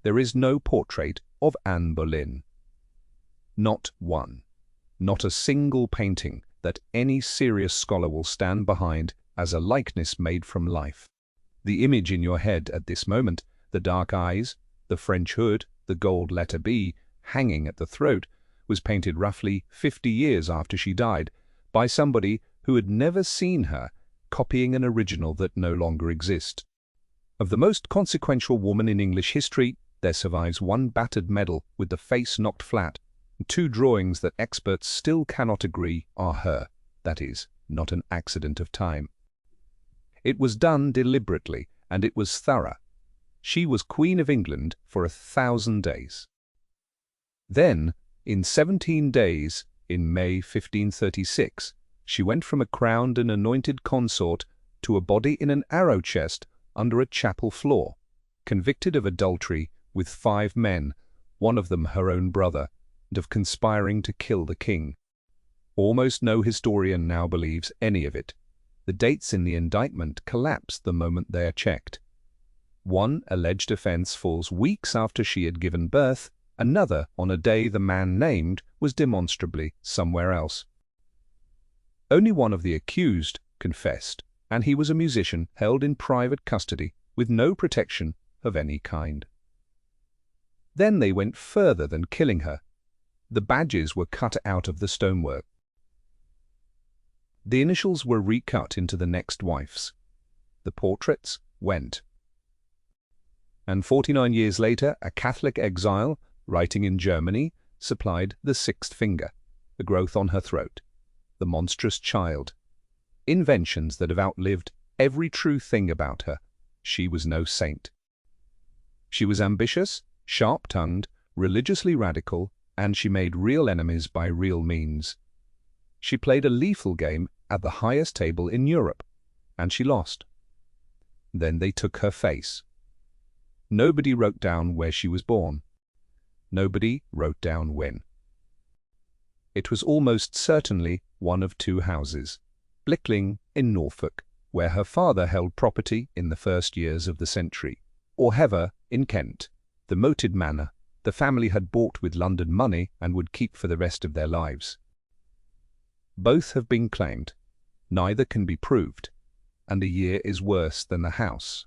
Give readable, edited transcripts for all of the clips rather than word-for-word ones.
there is no portrait of Anne Boleyn. Not one. Not a single painting that any serious scholar will stand behind as a likeness made from life. The image in your head at this moment, the dark eyes, the French hood, the gold letter B hanging at the throat, was painted roughly 50 years after she died by somebody who had never seen her, copying an original that no longer exists. Of the most consequential woman in English history, there survives one battered medal with the face knocked flat, and 2 drawings that experts still cannot agree are her, that is, not an accident of time. It was done deliberately, and it was thorough. She was Queen of England for 1,000 days. Then, in 17 days, in May 1536, she went from a crowned and anointed consort to a body in an arrow chest under a chapel floor, convicted of adultery with 5 men, one of them her own brother, and of conspiring to kill the king. Almost no historian now believes any of it. The dates in the indictment collapse the moment they are checked. One alleged offense falls weeks after she had given birth, another on a day the man named was demonstrably somewhere else. Only one of the accused confessed, and he was a musician held in private custody with no protection of any kind. Then they went further than killing her. The badges were cut out of the stonework. The initials were recut into the next wife's. The portraits went. And 49 years later, a Catholic exile, writing in Germany, supplied the 6th finger, the growth on her throat, the monstrous child. Inventions that have outlived every true thing about her. She was no saint. She was ambitious, sharp-tongued, religiously radical, and she made real enemies by real means. She played a lethal game at the highest table in Europe, and she lost. Then they took her face. Nobody wrote down where she was born. Nobody wrote down when. It was almost certainly one of 2 houses, Blickling in Norfolk, where her father held property in the first years of the century, or Hever in Kent, the moated manor the family had bought with London money and would keep for the rest of their lives. Both have been claimed. Neither can be proved, and the year is worse than the house,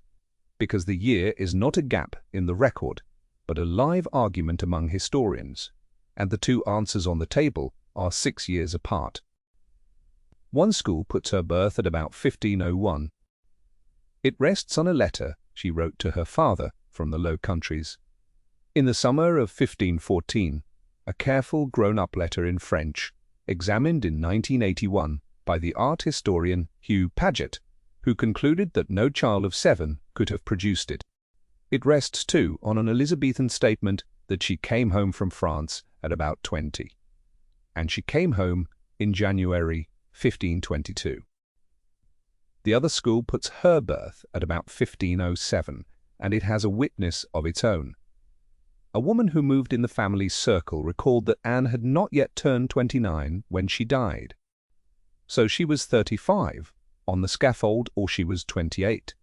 because the year is not a gap in the record, but a live argument among historians, and the 2 answers on the table are 6 years apart. One school puts her birth at about 1501. It rests on a letter she wrote to her father from the Low Countries. In the summer of 1514, a careful grown-up letter in French, examined in 1981 by the art historian Hugh Paget, who concluded that no child of 7 could have produced it. It rests, too, on an Elizabethan statement that she came home from France at about 20. And she came home in January 1522. The other school puts her birth at about 1507, and it has a witness of its own. A woman who moved in the family's circle recalled that Anne had not yet turned 29 when she died. So she was 35 on the scaffold, or she was 28.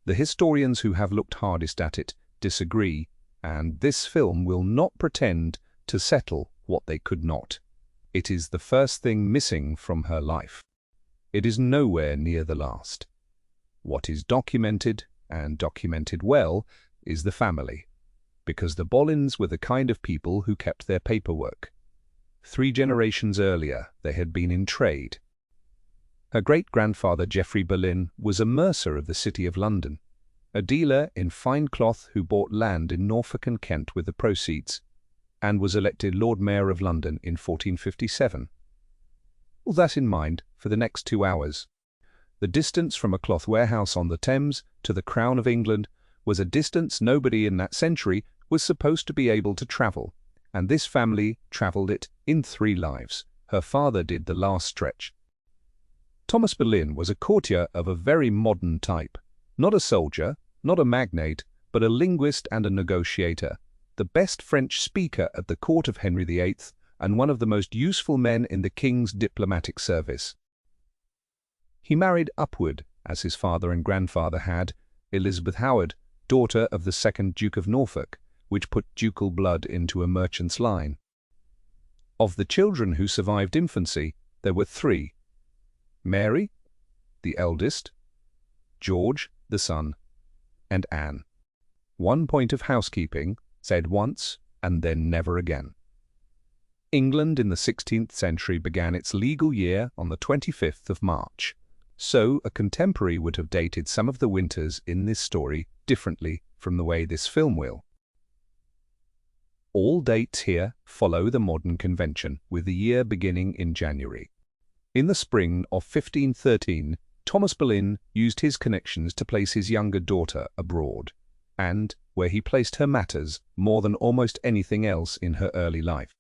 The historians who have looked hardest at it disagree, and this film will not pretend to settle what they could not. It is the first thing missing from her life. It is nowhere near the last. What is documented, and documented well, is the family, because the Boleyns were the kind of people who kept their paperwork. 3 generations earlier, they had been in trade. Her great-grandfather Geoffrey Boleyn was a mercer of the City of London, a dealer in fine cloth who bought land in Norfolk and Kent with the proceeds, and was elected Lord Mayor of London in 1457. All that in mind for the next 2 hours. The distance from a cloth warehouse on the Thames to the Crown of England was a distance nobody in that century was supposed to be able to travel, and this family travelled it in 3 lives. Her father did the last stretch. Thomas Boleyn was a courtier of a very modern type, not a soldier, not a magnate, but a linguist and a negotiator, the best French speaker at the court of Henry VIII, and one of the most useful men in the king's diplomatic service. He married upward, as his father and grandfather had, Elizabeth Howard, daughter of the 2nd Duke of Norfolk, which put ducal blood into a merchant's line. Of the children who survived infancy, there were 3. Mary, the eldest, George, the son, and Anne. One point of housekeeping, said once and then never again. England in the 16th century began its legal year on the 25th of March, so a contemporary would have dated some of the winters in this story differently from the way this film will. All dates here follow the modern convention, with the year beginning in January. In the spring of 1513, Thomas Boleyn used his connections to place his younger daughter abroad, and where he placed her matters more than almost anything else in her early life.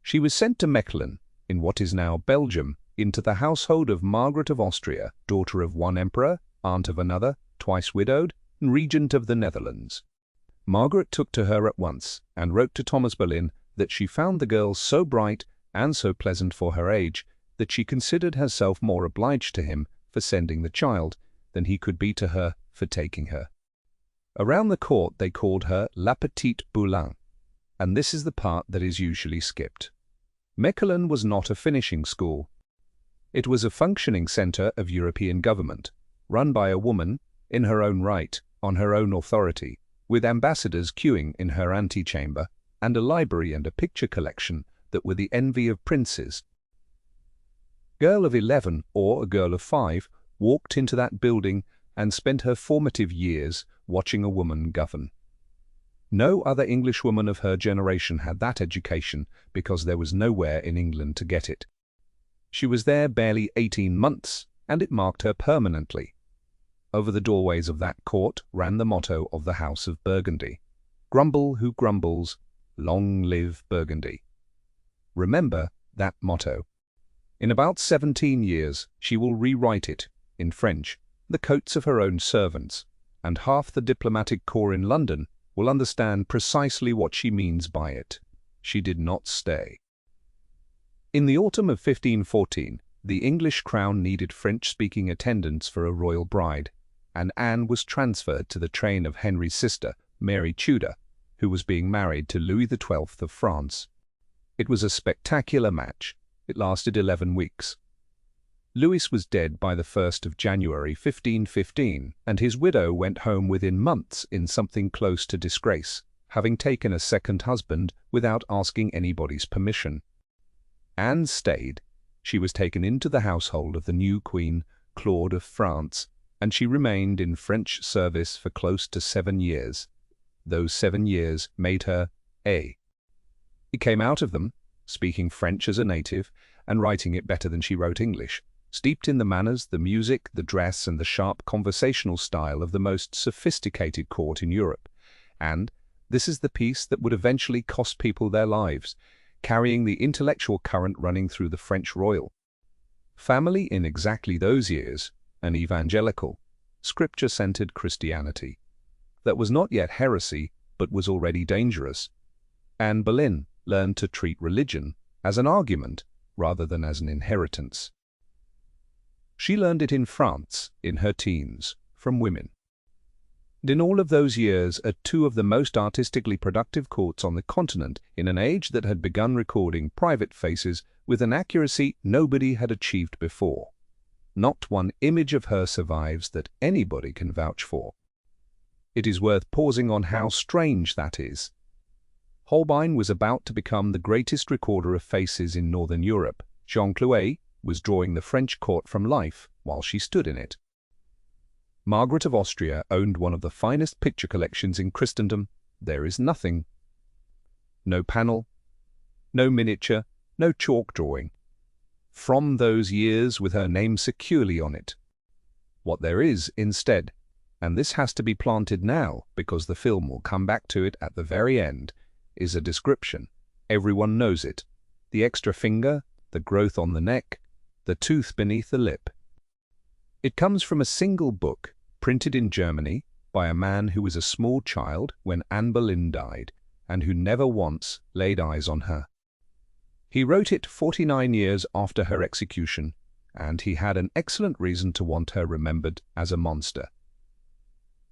She was sent to Mechelen, in what is now Belgium, into the household of Margaret of Austria, daughter of one emperor, aunt of another, twice widowed, and regent of the Netherlands. Margaret took to her at once, and wrote to Thomas Boleyn that she found the girl so bright and so pleasant for her age that she considered herself more obliged to him for sending the child than he could be to her for taking her. Around the court they called her La Petite Boleyn, and this is the part that is usually skipped. Mechelen was not a finishing school. It was a functioning centre of European government, run by a woman, in her own right, on her own authority, with ambassadors queuing in her antechamber, and a library and a picture collection that were the envy of princes. A girl of 11 or a girl of 5 walked into that building and spent her formative years watching a woman govern. No other Englishwoman of her generation had that education because there was nowhere in England to get it. She was there barely 18 months, and it marked her permanently. Over the doorways of that court ran the motto of the House of Burgundy: "Grumble who grumbles, long live Burgundy." Remember that motto. In about 17 years she will rewrite it, in French, the coats of her own servants, and half the diplomatic corps in London will understand precisely what she means by it. She did not stay. In the autumn of 1514, the English crown needed French-speaking attendants for a royal bride, and Anne was transferred to the train of Henry's sister, Mary Tudor, who was being married to Louis XII of France. It was a spectacular match. It lasted 11 weeks. Louis was dead by the 1st of January 1515, and his widow went home within months in something close to disgrace, having taken a second husband without asking anybody's permission. Anne stayed. She was taken into the household of the new Queen, Claude of France, and she remained in French service for close to 7 years. Those 7 years made her a. He came out of them, speaking French as a native, and writing it better than she wrote English, steeped in the manners, the music, the dress, and the sharp conversational style of the most sophisticated court in Europe. And this is the piece that would eventually cost people their lives, carrying the intellectual current running through the French royal family in exactly those years, an evangelical, scripture-centered Christianity that was not yet heresy but was already dangerous. Anne Boleyn learned to treat religion as an argument rather than as an inheritance. She learned it in France, in her teens, from women. And in all of those years at 2 of the most artistically productive courts on the continent, in an age that had begun recording private faces with an accuracy nobody had achieved before. Not one image of her survives that anybody can vouch for. It is worth pausing on how strange that is. Holbein was about to become the greatest recorder of faces in Northern Europe. Jean Clouet was drawing the French court from life while she stood in it. Margaret of Austria owned one of the finest picture collections in Christendom. There is nothing. No panel, no miniature, no chalk drawing. From those years with her name securely on it. What there is instead, and this has to be planted now because the film will come back to it at the very end, is a description. Everyone knows it. The extra finger, the growth on the neck, the tooth beneath the lip. It comes from a single book, printed in Germany, by a man who was a small child when Anne Boleyn died, and who never once laid eyes on her. He wrote it 49 years after her execution, and he had an excellent reason to want her remembered as a monster.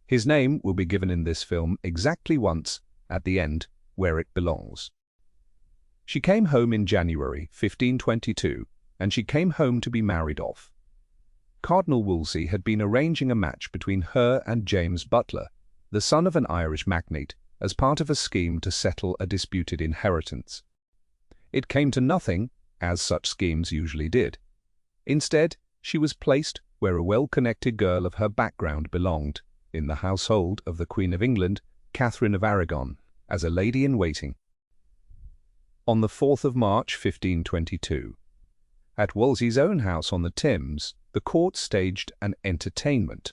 His name will be given in this film exactly once, at the end, where it belongs. She came home in January 1522, and she came home to be married off. Cardinal Wolsey had been arranging a match between her and James Butler, the son of an Irish magnate, as part of a scheme to settle a disputed inheritance. It came to nothing, as such schemes usually did. Instead, she was placed where a well-connected girl of her background belonged, in the household of the Queen of England, Catherine of Aragon, as a lady-in-waiting. On the 4th of March 1522, at Wolsey's own house on the Thames, the court staged an entertainment.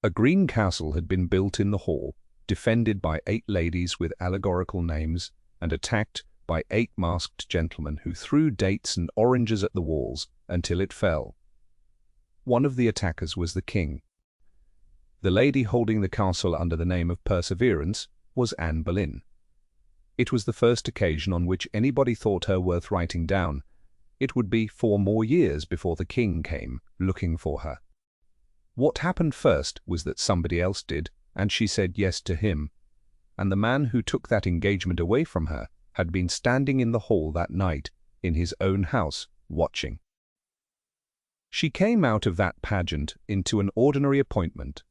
A green castle had been built in the hall, defended by 8 ladies with allegorical names, and attacked by 8 masked gentlemen who threw dates and oranges at the walls until it fell. One of the attackers was the king. The lady holding the castle under the name of Perseverance was Anne Boleyn. It was the first occasion on which anybody thought her worth writing down. It would be 4 more years before the king came looking for her. What happened first was that somebody else did, and she said yes to him. And the man who took that engagement away from her had been standing in the hall that night, in his own house, watching. She came out of that pageant into an ordinary appointment.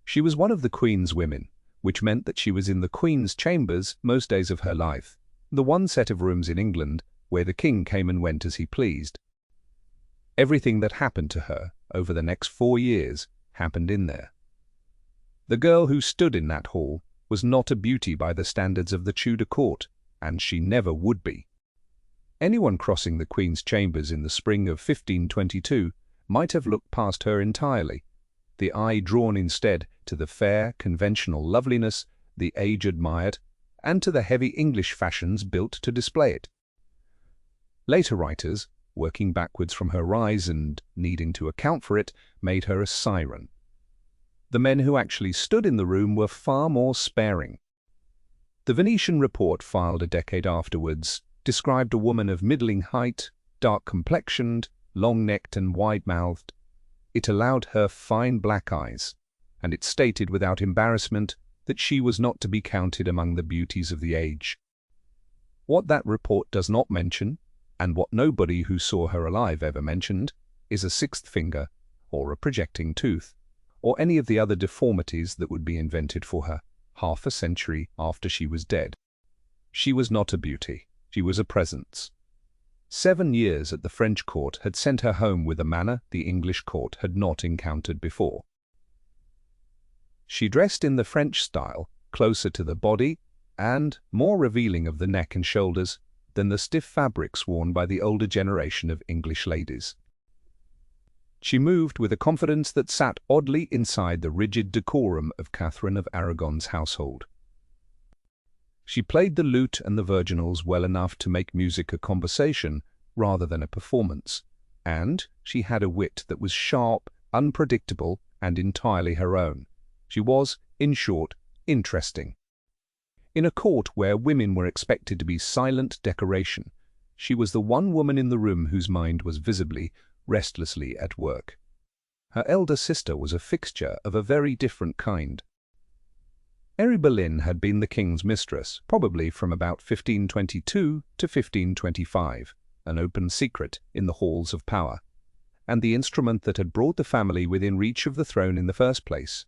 She was one of the Queen's women, which meant that she was in the Queen's chambers most days of her life, the one set of rooms in England where the king came and went as he pleased. Everything that happened to her over the next 4 years happened in there. The girl who stood in that hall was not a beauty by the standards of the Tudor court, and she never would be. Anyone crossing the Queen's chambers in the spring of 1522 might have looked past her entirely, the eye drawn instead to the fair, conventional loveliness the age admired, and to the heavy English fashions built to display it. Later writers, working backwards from her rise and needing to account for it, made her a siren. The men who actually stood in the room were far more sparing. The Venetian report, filed a decade afterwards, described a woman of middling height, dark-complexioned, long-necked and wide-mouthed. It allowed her fine black eyes, and it stated without embarrassment that she was not to be counted among the beauties of the age. What that report does not mention, and what nobody who saw her alive ever mentioned, is a 6th finger, or a projecting tooth, or any of the other deformities that would be invented for her half a century after she was dead. She was not a beauty, she was a presence. 7 years at the French court had sent her home with a manner the English court had not encountered before. She dressed in the French style, closer to the body and more revealing of the neck and shoulders than the stiff fabrics worn by the older generation of English ladies. She moved with a confidence that sat oddly inside the rigid decorum of Catherine of Aragon's household. She played the lute and the virginals well enough to make music a conversation rather than a performance, and she had a wit that was sharp, unpredictable, and entirely her own. She was, in short, interesting. In a court where women were expected to be silent decoration, she was the one woman in the room whose mind was visibly, restlessly at work. Her elder sister was a fixture of a very different kind. Mary Boleyn had been the king's mistress, probably from about 1522 to 1525, an open secret in the halls of power, and the instrument that had brought the family within reach of the throne in the first place.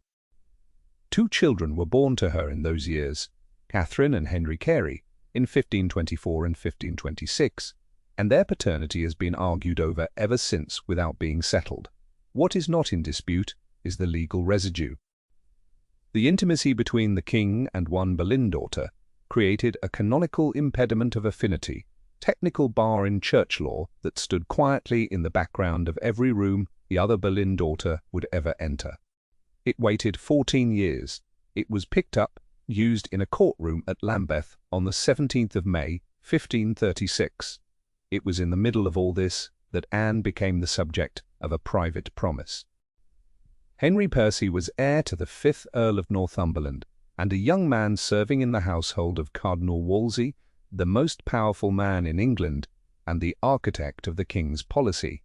2 children were born to her in those years, Catherine and Henry Carey, in 1524 and 1526, and their paternity has been argued over ever since without being settled. What is not in dispute is the legal residue. The intimacy between the king and one Boleyn daughter created a canonical impediment of affinity, technical bar in church law that stood quietly in the background of every room the other Boleyn daughter would ever enter. It waited 14 years. It was picked up, used in a courtroom at Lambeth on the 17th of May, 1536. It was in the middle of all this that Anne became the subject of a private promise. Henry Percy was heir to the 5th Earl of Northumberland, and a young man serving in the household of Cardinal Wolsey, the most powerful man in England, and the architect of the king's policy.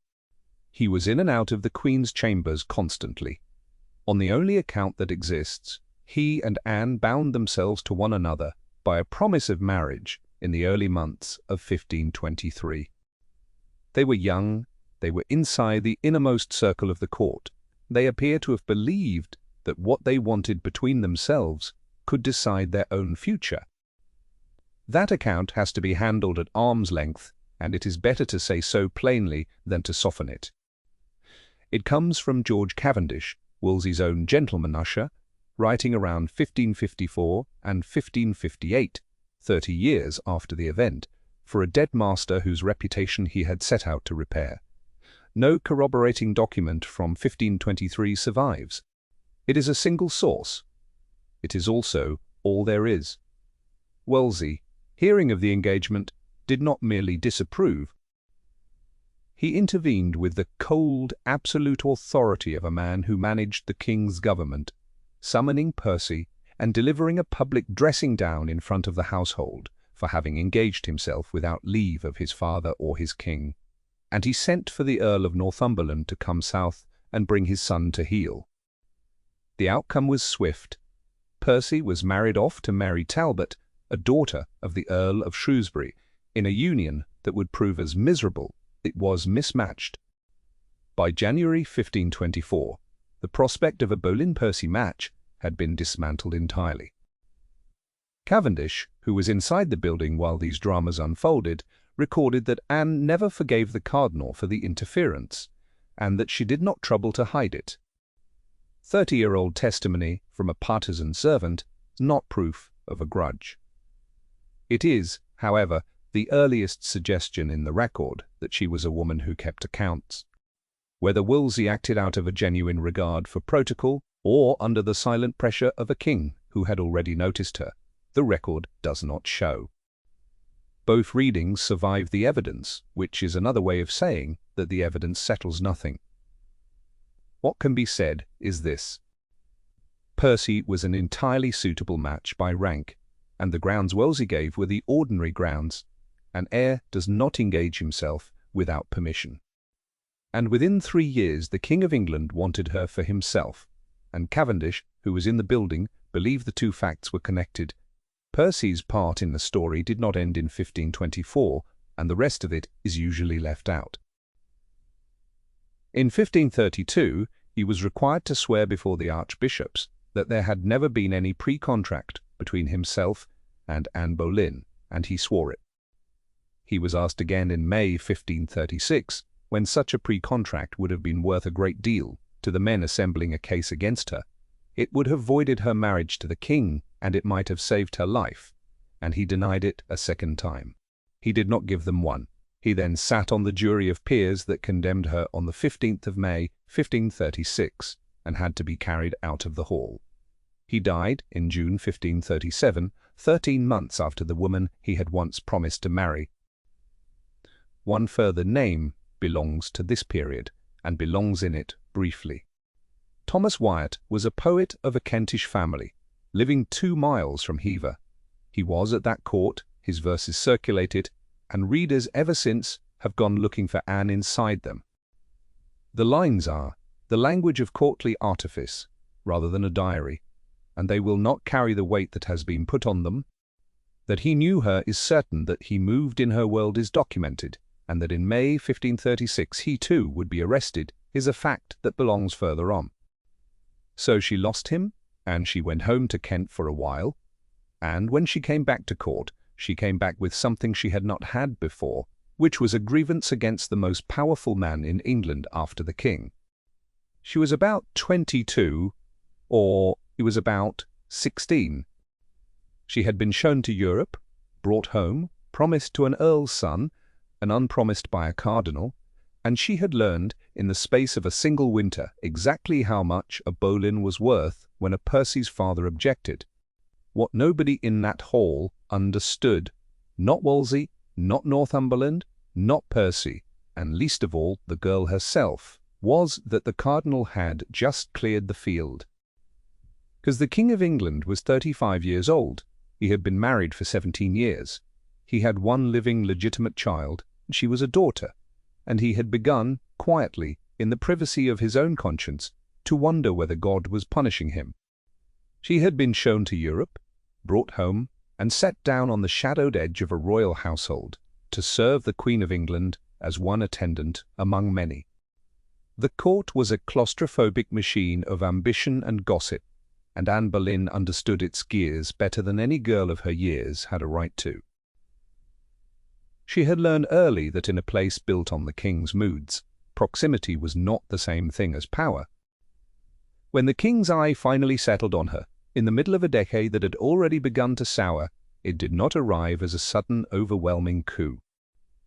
He was in and out of the Queen's chambers constantly. On the only account that exists, he and Anne bound themselves to one another by a promise of marriage in the early months of 1523. They were young, they were inside the innermost circle of the court. They appear to have believed that what they wanted between themselves could decide their own future. That account has to be handled at arm's length, and it is better to say so plainly than to soften it. It comes from George Cavendish, Wolsey's own gentleman usher, writing around 1554 and 1558, 30 years after the event, for a dead master whose reputation he had set out to repair. No corroborating document from 1523 survives. It is a single source. It is also all there is. Wolsey, hearing of the engagement, did not merely disapprove. He intervened with the cold, absolute authority of a man who managed the king's government, summoning Percy and delivering a public dressing-down in front of the household for having engaged himself without leave of his father or his king. And he sent for the Earl of Northumberland to come south and bring his son to heel. The outcome was swift. Percy was married off to Mary Talbot, a daughter of the Earl of Shrewsbury, in a union that would prove as miserable. It was mismatched. By January 1524, the prospect of a Boleyn-Percy match had been dismantled entirely. Cavendish, who was inside the building while these dramas unfolded, recorded that Anne never forgave the cardinal for the interference, and that she did not trouble to hide it. 30-year-old testimony from a partisan servant is not proof of a grudge. It is, however, the earliest suggestion in the record that she was a woman who kept accounts. Whether Wolsey acted out of a genuine regard for protocol or under the silent pressure of a king who had already noticed her, the record does not show. Both readings survive the evidence, which is another way of saying that the evidence settles nothing. What can be said is this: Percy was an entirely suitable match by rank, and the grounds Wolsey gave were the ordinary grounds. An heir does not engage himself without permission. And within 3 years the King of England wanted her for himself, and Cavendish, who was in the building, believed the two facts were connected. Percy's part in the story did not end in 1524, and the rest of it is usually left out. In 1532, he was required to swear before the archbishops that there had never been any pre-contract between himself and Anne Boleyn, and he swore it. He was asked again in May 1536, when such a pre-contract would have been worth a great deal to the men assembling a case against her. It would have voided her marriage to the king, and it might have saved her life, and he denied it a second time. He did not give them one. He then sat on the jury of peers that condemned her on the 15th of May, 1536, and had to be carried out of the hall. He died in June 1537, 13 months after the woman he had once promised to marry. One further name belongs to this period, and belongs in it briefly. Thomas Wyatt was a poet of a Kentish family, living 2 miles from Hever. He was at that court, his verses circulated, and readers ever since have gone looking for Anne inside them. The lines are the language of courtly artifice, rather than a diary, and they will not carry the weight that has been put on them. That he knew her is certain, that he moved in her world is documented, and that in May 1536 he too would be arrested is a fact that belongs further on. So she lost him, and she went home to Kent for a while, and when she came back to court, she came back with something she had not had before, which was a grievance against the most powerful man in England after the king. She was about 22, or he was about 16. She had been shown to Europe, brought home, promised to an earl's son, and unpromised by a cardinal, and she had learned in the space of a single winter exactly how much a Boleyn was worth when a Percy's father objected. What nobody in that hall understood, not Wolsey, not Northumberland, not Percy, and least of all the girl herself, was that the cardinal had just cleared the field. Because the King of England was 35 years old, he had been married for 17 years. He had one living legitimate child, and she was a daughter, and he had begun, quietly, in the privacy of his own conscience, to wonder whether God was punishing him. She had been shown to Europe, brought home, and set down on the shadowed edge of a royal household to serve the Queen of England as one attendant among many. The court was a claustrophobic machine of ambition and gossip, and Anne Boleyn understood its gears better than any girl of her years had a right to. She had learned early that in a place built on the king's moods, proximity was not the same thing as power. When the king's eye finally settled on her, in the middle of a decade that had already begun to sour, it did not arrive as a sudden, overwhelming coup.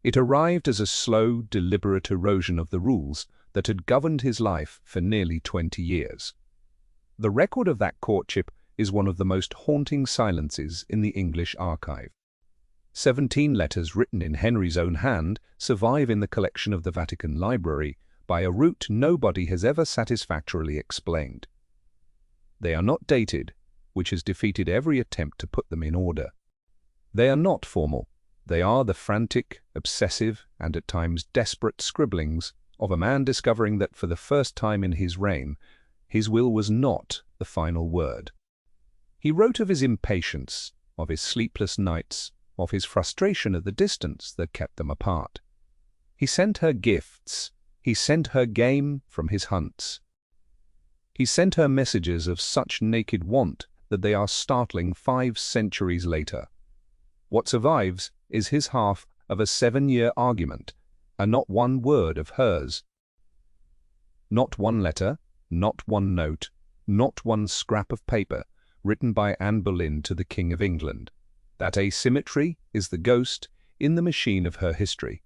It arrived as a slow, deliberate erosion of the rules that had governed his life for nearly 20 years. The record of that courtship is one of the most haunting silences in the English archive. 17 letters written in Henry's own hand survive in the collection of the Vatican Library by a route nobody has ever satisfactorily explained. They are not dated, which has defeated every attempt to put them in order. They are not formal. They are the frantic, obsessive, and at times desperate scribblings of a man discovering that for the first time in his reign, his will was not the final word. He wrote of his impatience, of his sleepless nights, of his frustration at the distance that kept them apart. He sent her gifts. He sent her game from his hunts. He sent her messages of such naked want that they are startling 5 centuries later. What survives is his half of a 7-year argument, and not one word of hers. Not one letter, not one note, not one scrap of paper written by Anne Boleyn to the King of England. That asymmetry is the ghost in the machine of her history.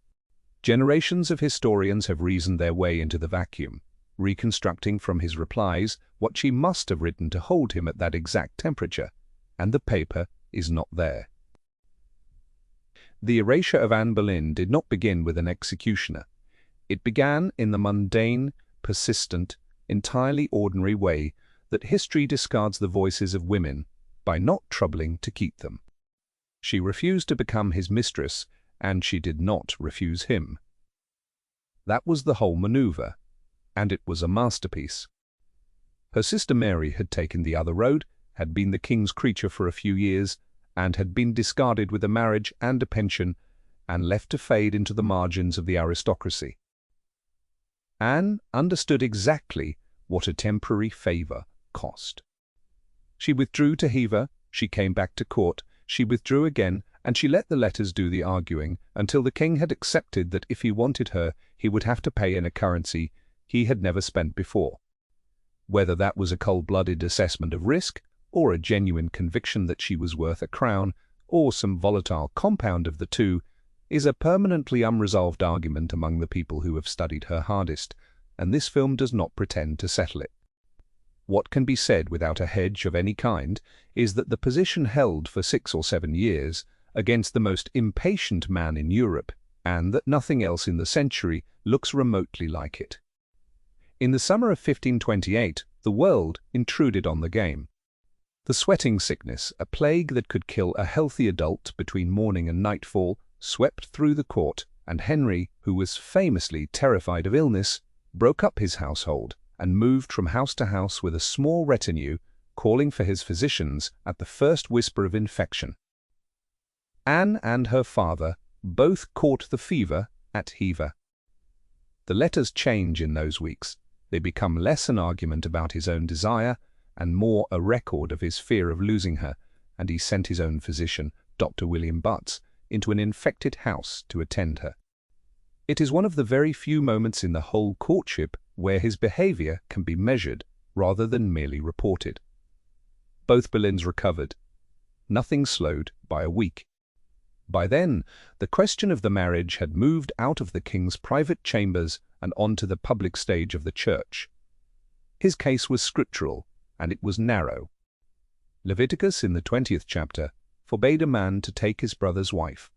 Generations of historians have reasoned their way into the vacuum, reconstructing from his replies what she must have written to hold him at that exact temperature, and the paper is not there. The erasure of Anne Boleyn did not begin with an executioner. It began in the mundane, persistent, entirely ordinary way that history discards the voices of women by not troubling to keep them. She refused to become his mistress, and she did not refuse him. That was the whole maneuver, and it was a masterpiece. Her sister Mary had taken the other road, had been the king's creature for a few years, and had been discarded with a marriage and a pension, and left to fade into the margins of the aristocracy. Anne understood exactly what a temporary favour cost. She withdrew to Hever, she came back to court, she withdrew again, and she let the letters do the arguing until the king had accepted that if he wanted her, he would have to pay in a currency he had never spent before. Whether that was a cold-blooded assessment of risk, or a genuine conviction that she was worth a crown, or some volatile compound of the two, is a permanently unresolved argument among the people who have studied her hardest, and this film does not pretend to settle it. What can be said without a hedge of any kind is that the position held for 6 or 7 years against the most impatient man in Europe, and that nothing else in the century looks remotely like it. In the summer of 1528, the world intruded on the game. The sweating sickness, a plague that could kill a healthy adult between morning and nightfall, swept through the court, and Henry, who was famously terrified of illness, broke up his household and moved from house to house with a small retinue, calling for his physicians at the first whisper of infection. Anne and her father both caught the fever at Hever. The letters change in those weeks. They become less an argument about his own desire and more a record of his fear of losing her, and he sent his own physician, Dr. William Butts, into an infected house to attend her. It is one of the very few moments in the whole courtship where his behavior can be measured rather than merely reported. Both Boleyns recovered. Nothing slowed by a week. By then, the question of the marriage had moved out of the king's private chambers and onto the public stage of the church. His case was scriptural, and it was narrow. Leviticus, in the 20th chapter, forbade a man to take his brother's wife,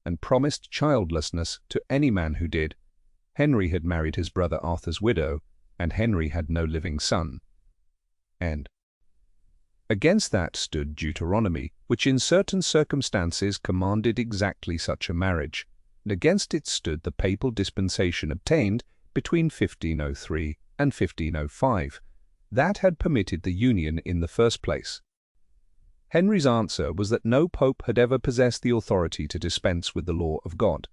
and promised childlessness to any man who did. Henry had married his brother Arthur's widow, and Henry had no living son. And against that stood Deuteronomy, which in certain circumstances commanded exactly such a marriage, and against it stood the papal dispensation obtained between 1503 and 1505, that had permitted the union in the first place? Henry's answer was that no pope had ever possessed the authority to dispense with the law of God.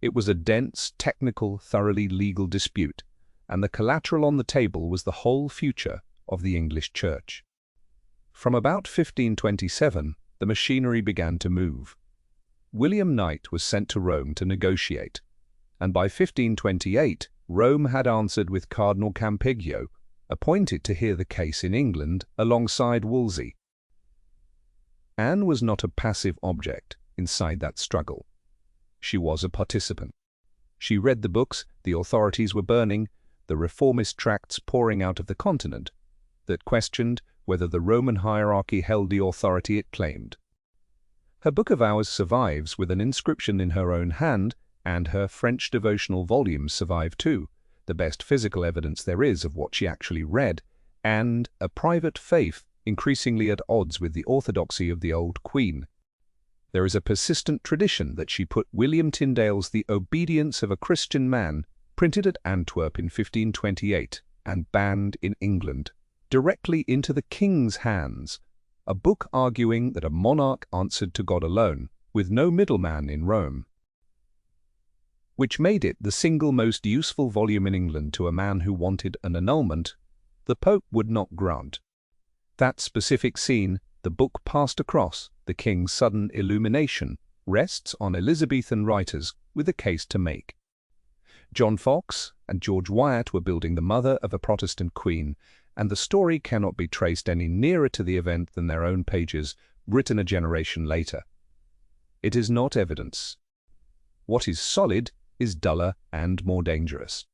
It was a dense, technical, thoroughly legal dispute, and the collateral on the table was the whole future of the English Church. From about 1527, the machinery began to move. William Knight was sent to Rome to negotiate, and by 1528, Rome had answered with Cardinal Campeggio, appointed to hear the case in England alongside Wolsey. Anne was not a passive object inside that struggle. She was a participant. She read the books the authorities were burning, the reformist tracts pouring out of the continent, that questioned whether the Roman hierarchy held the authority it claimed. Her Book of Hours survives with an inscription in her own hand, and her French devotional volumes survive too, the best physical evidence there is of what she actually read, and a private faith increasingly at odds with the orthodoxy of the old Queen. There is a persistent tradition that she put William Tyndale's The Obedience of a Christian Man, printed at Antwerp in 1528 and banned in England, directly into the king's hands, a book arguing that a monarch answered to God alone, with no middleman in Rome, which made it the single most useful volume in England to a man who wanted an annulment the Pope would not grant. That specific scene, the book passed across, the king's sudden illumination, rests on Elizabethan writers with a case to make. John Foxe and George Wyatt were building the mother of a Protestant queen, and the story cannot be traced any nearer to the event than their own pages, written a generation later. It is not evidence. What is solid is duller and more dangerous.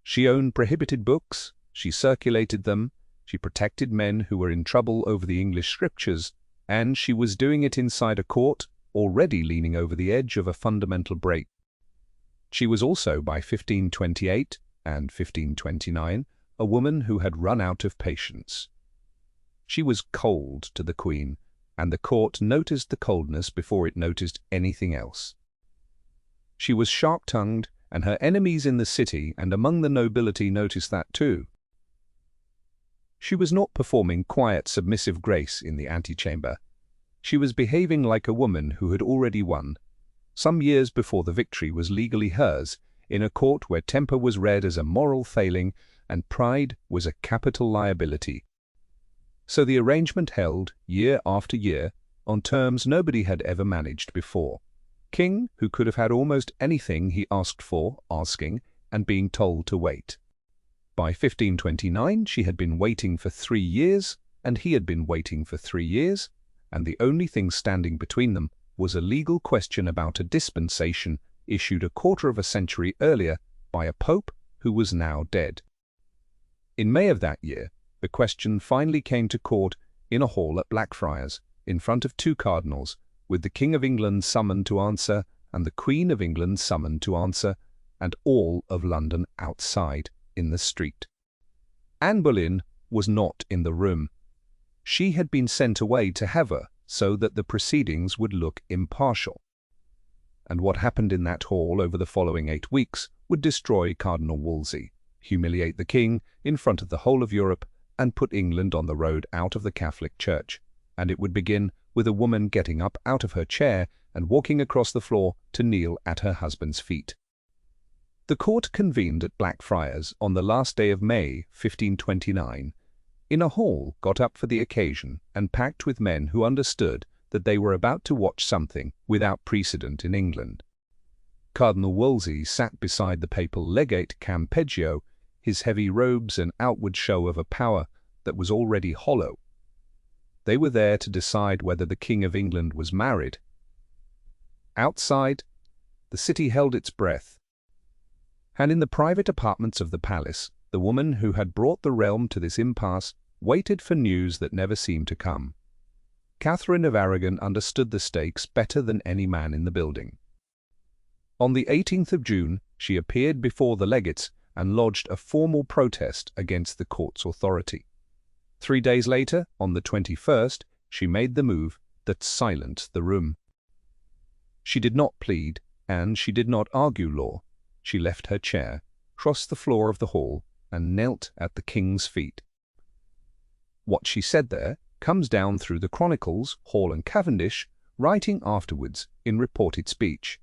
She owned prohibited books, she circulated them, she protected men who were in trouble over the English scriptures, and she was doing it inside a court already leaning over the edge of a fundamental break. She was also, by 1528 and 1529, a woman who had run out of patience. She was cold to the Queen, and the court noticed the coldness before it noticed anything else. She was sharp-tongued, and her enemies in the city and among the nobility noticed that too. She was not performing quiet, submissive grace in the antechamber. She was behaving like a woman who had already won, some years before the victory was legally hers, in a court where temper was read as a moral failing and pride was a capital liability. So the arrangement held, year after year, on terms nobody had ever managed before. King, who could have had almost anything he asked for, asking, and being told to wait. By 1529 she had been waiting for 3 years, and he had been waiting for 3 years, and the only thing standing between them was a legal question about a dispensation issued a quarter of a century earlier by a pope who was now dead. In May of that year, the question finally came to court in a hall at Blackfriars, in front of 2 cardinals, with the King of England summoned to answer and the Queen of England summoned to answer, and all of London outside, in the street. Anne Boleyn was not in the room. She had been sent away to Hever so that the proceedings would look impartial. And what happened in that hall over the following 8 weeks would destroy Cardinal Wolsey, humiliate the king in front of the whole of Europe, and put England on the road out of the Catholic Church. And it would begin with a woman getting up out of her chair and walking across the floor to kneel at her husband's feet. The court convened at Blackfriars on the last day of May, 1529, in a hall got up for the occasion and packed with men who understood that they were about to watch something without precedent in England. Cardinal Wolsey sat beside the papal legate Campeggio, his heavy robes an outward show of a power that was already hollow. They were there to decide whether the King of England was married. Outside, the city held its breath. And in the private apartments of the palace, the woman who had brought the realm to this impasse waited for news that never seemed to come. Catherine of Aragon understood the stakes better than any man in the building. On the 18th of June, she appeared before the legates and lodged a formal protest against the court's authority. 3 days later, on the 21st, she made the move that silenced the room. She did not plead, and she did not argue law. She left her chair, crossed the floor of the hall, and knelt at the king's feet. What she said there comes down through the chronicles, Hall and Cavendish, writing afterwards in reported speech,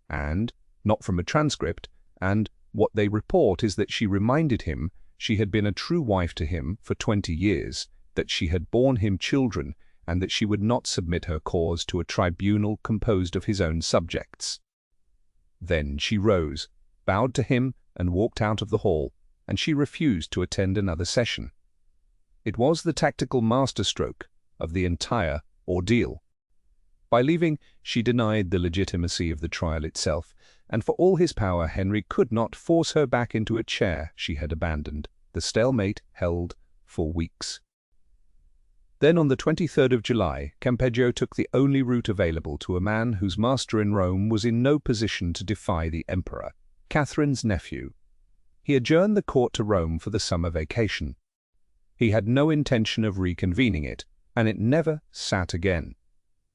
and not from a transcript, and what they report is that she reminded him she had been a true wife to him for 20 years, that she had borne him children, and that she would not submit her cause to a tribunal composed of his own subjects. Then she rose, bowed to him, and walked out of the hall, and she refused to attend another session. It was the tactical masterstroke of the entire ordeal. By leaving, she denied the legitimacy of the trial itself, and for all his power Henry could not force her back into a chair she had abandoned. The stalemate held for weeks. Then on the 23rd of July, Campeggio took the only route available to a man whose master in Rome was in no position to defy the emperor, Catherine's nephew. He adjourned the court to Rome for the summer vacation. He had no intention of reconvening it, and it never sat again.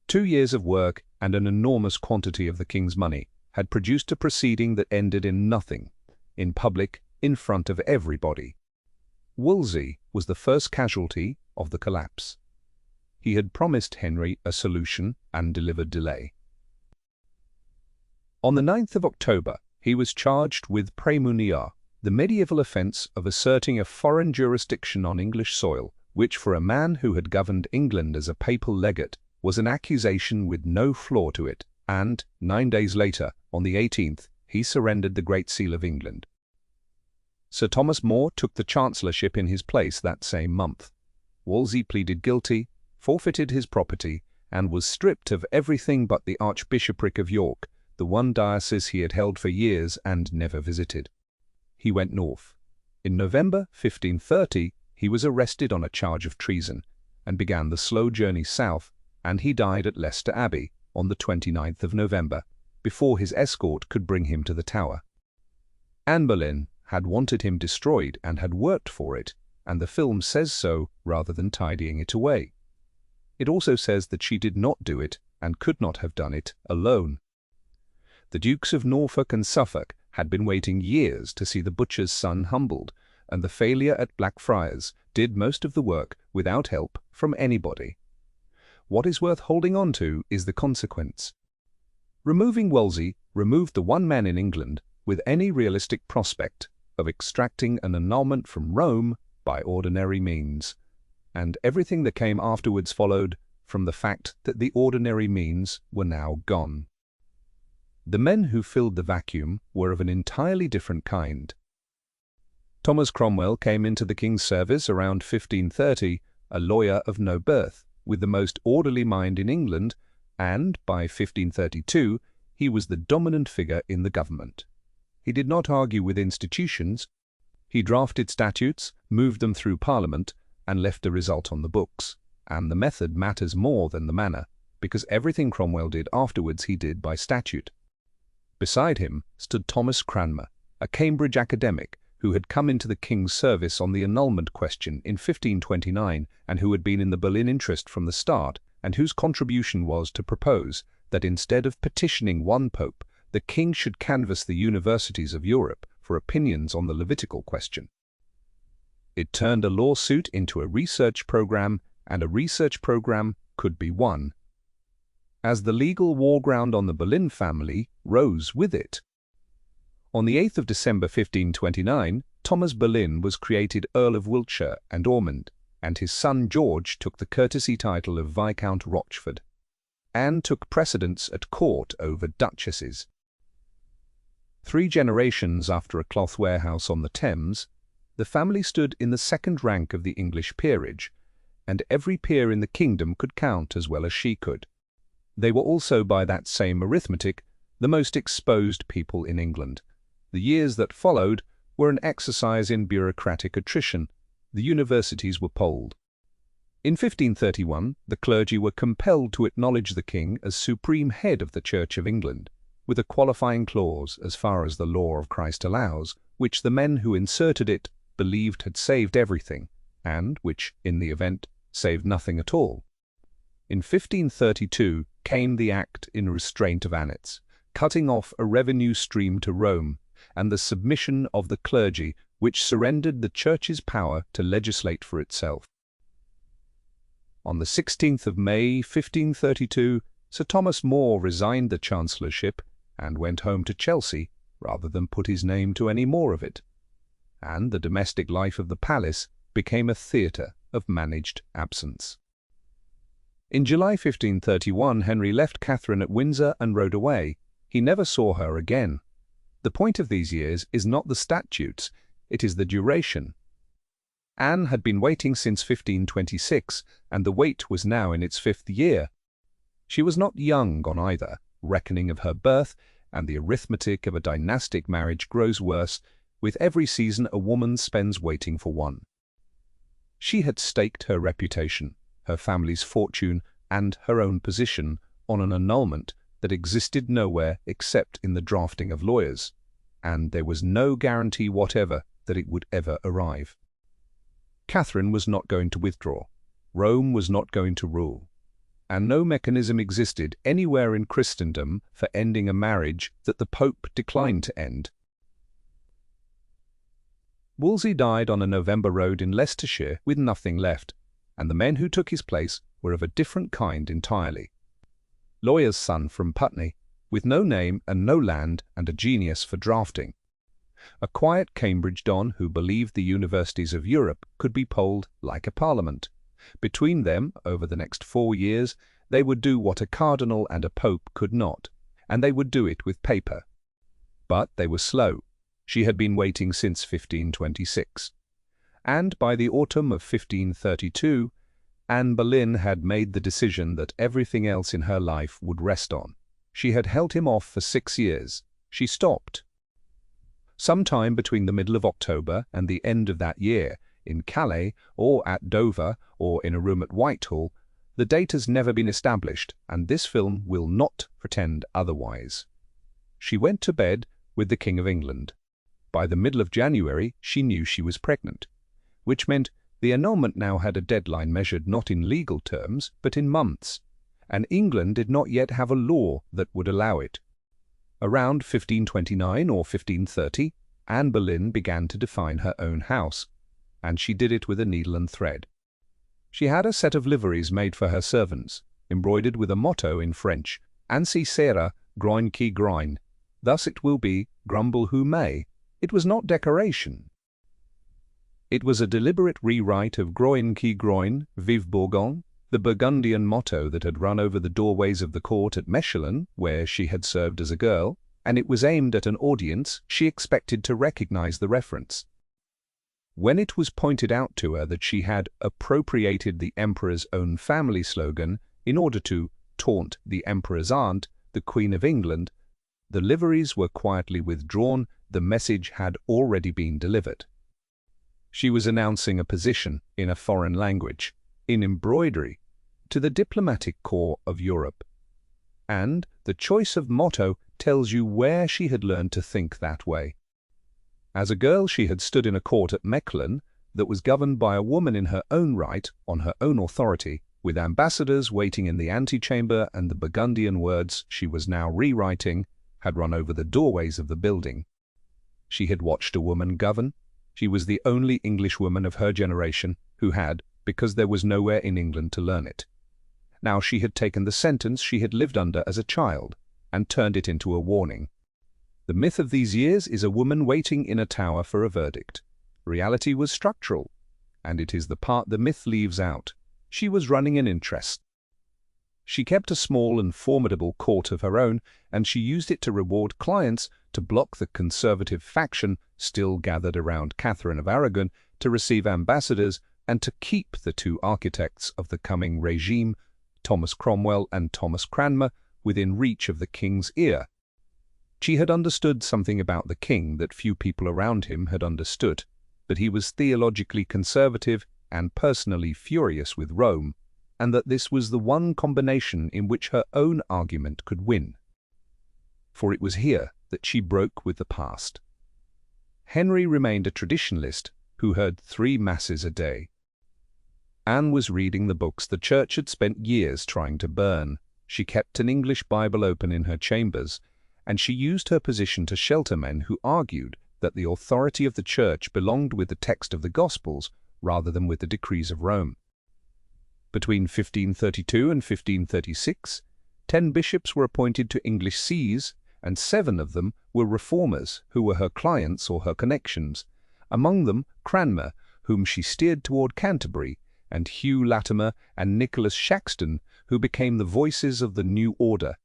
2 years of work and an enormous quantity of the king's money had produced a proceeding that ended in nothing, in public, in front of everybody. Wolsey was the first casualty of the collapse. He had promised Henry a solution and delivered delay. On the 9th of October, he was charged with praemunire, the medieval offence of asserting a foreign jurisdiction on English soil, which for a man who had governed England as a papal legate was an accusation with no flaw to it, and 9 days later, on the 18th, he surrendered the Great Seal of England. Sir Thomas More took the chancellorship in his place that same month. Wolsey pleaded guilty, forfeited his property, and was stripped of everything but the Archbishopric of York, the one diocese he had held for years and never visited. He went north. In November 1530, he was arrested on a charge of treason, and began the slow journey south, and he died at Leicester Abbey on the 29th of November, before his escort could bring him to the Tower. Anne Boleyn had wanted him destroyed and had worked for it, and the film says so rather than tidying it away. It also says that she did not do it and could not have done it alone. The Dukes of Norfolk and Suffolk had been waiting years to see the butcher's son humbled, and the failure at Blackfriars did most of the work without help from anybody. What is worth holding on to is the consequence. Removing Wolsey removed the one man in England with any realistic prospect of extracting an annulment from Rome by ordinary means, and everything that came afterwards followed from the fact that the ordinary means were now gone. The men who filled the vacuum were of an entirely different kind. Thomas Cromwell came into the king's service around 1530, a lawyer of no birth, with the most orderly mind in England, and by 1532 he was the dominant figure in the government. He did not argue with institutions. He drafted statutes, moved them through Parliament, and left the result on the books. And the method matters more than the manner, because everything Cromwell did afterwards he did by statute. Beside him stood Thomas Cranmer, a Cambridge academic who had come into the king's service on the annulment question in 1529 and who had been in the Boleyn interest from the start, and whose contribution was to propose that instead of petitioning one pope, the king should canvass the universities of Europe for opinions on the Levitical question. It turned a lawsuit into a research program, and a research program could be won, as the legal war ground on the Boleyn family rose with it. On the 8th of December 1529, Thomas Boleyn was created Earl of Wiltshire and Ormond, and his son George took the courtesy title of Viscount Rochford. Anne took precedence at court over duchesses. 3 generations after a cloth warehouse on the Thames, the family stood in the second rank of the English peerage, and every peer in the kingdom could count as well as she could. They were also, by that same arithmetic, the most exposed people in England. The years that followed were an exercise in bureaucratic attrition. The universities were polled. In 1531, the clergy were compelled to acknowledge the king as supreme head of the Church of England, with a qualifying clause as far as the law of Christ allows, which the men who inserted it believed had saved everything, and which, in the event, saved nothing at all. In 1532 came the Act in Restraint of Annats, cutting off a revenue stream to Rome, and the submission of the clergy, which surrendered the Church's power to legislate for itself. On the 16th of May, 1532, Sir Thomas More resigned the chancellorship and went home to Chelsea rather than put his name to any more of it, and the domestic life of the palace became a theatre of managed absence. In July 1531, Henry left Catherine at Windsor and rode away. He never saw her again. The point of these years is not the statutes, it is the duration. Anne had been waiting since 1526, and the wait was now in its 5th year. She was not young on either, reckoning of her birth, and the arithmetic of a dynastic marriage grows worse with every season a woman spends waiting for one. She had staked her reputation, her family's fortune, and her own position on an annulment that existed nowhere except in the drafting of lawyers, and there was no guarantee whatever that it would ever arrive. Catherine was not going to withdraw. Rome was not going to rule. And no mechanism existed anywhere in Christendom for ending a marriage that the Pope declined to end. Wolsey died on a November road in Leicestershire with nothing left, and the men who took his place were of a different kind entirely. Lawyer's son from Putney, with no name and no land and a genius for drafting. A quiet Cambridge don who believed the universities of Europe could be polled like a parliament. Between them, over the next 4 years, they would do what a cardinal and a pope could not, and they would do it with paper. But they were slow. She had been waiting since 1526. And by the autumn of 1532, Anne Boleyn had made the decision that everything else in her life would rest on. She had held him off for 6 years. She stopped. Sometime between the middle of October and the end of that year, in Calais or at Dover or in a room at Whitehall, the date has never been established, and this film will not pretend otherwise. She went to bed with the King of England. By the middle of January, she knew she was pregnant, which meant the annulment now had a deadline measured not in legal terms, but in months, and England did not yet have a law that would allow it. Around 1529 or 1530, Anne Boleyn began to define her own house, and she did it with a needle and thread. She had a set of liveries made for her servants, embroidered with a motto in French, Ainsi sera, groin qui groin. Thus it will be, grumble who may. It was not decoration. It was a deliberate rewrite of Groin qui groin, Vive Bourgogne, the Burgundian motto that had run over the doorways of the court at Mechlin, where she had served as a girl, and it was aimed at an audience she expected to recognize the reference. When it was pointed out to her that she had appropriated the Emperor's own family slogan in order to taunt the Emperor's aunt, the Queen of England, the liveries were quietly withdrawn. The message had already been delivered. She was announcing a position in a foreign language, in embroidery, to the diplomatic corps of Europe. And the choice of motto tells you where she had learned to think that way. As a girl, she had stood in a court at Mechlin that was governed by a woman in her own right, on her own authority, with ambassadors waiting in the antechamber, and the Burgundian words she was now rewriting had run over the doorways of the building. She had watched a woman govern. She was the only Englishwoman of her generation who had, because there was nowhere in England to learn it. Now she had taken the sentence she had lived under as a child and turned it into a warning. The myth of these years is a woman waiting in a tower for a verdict. Reality was structural, and it is the part the myth leaves out. She was running an interest. She kept a small and formidable court of her own, and she used it to reward clients, to block the conservative faction still gathered around Catherine of Aragon, to receive ambassadors, and to keep the 2 architects of the coming regime, Thomas Cromwell and Thomas Cranmer, within reach of the king's ear. She had understood something about the king that few people around him had understood, that he was theologically conservative and personally furious with Rome, and that this was the one combination in which her own argument could win. For it was here that she broke with the past. Henry remained a traditionalist who heard 3 masses a day. Anne was reading the books the church had spent years trying to burn. She kept an English Bible open in her chambers, and she used her position to shelter men who argued that the authority of the Church belonged with the text of the Gospels rather than with the decrees of Rome. Between 1532 and 1536, 10 bishops were appointed to English sees, and 7 of them were reformers who were her clients or her connections, among them Cranmer, whom she steered toward Canterbury, and Hugh Latimer and Nicholas Shaxton, who became the voices of the new order.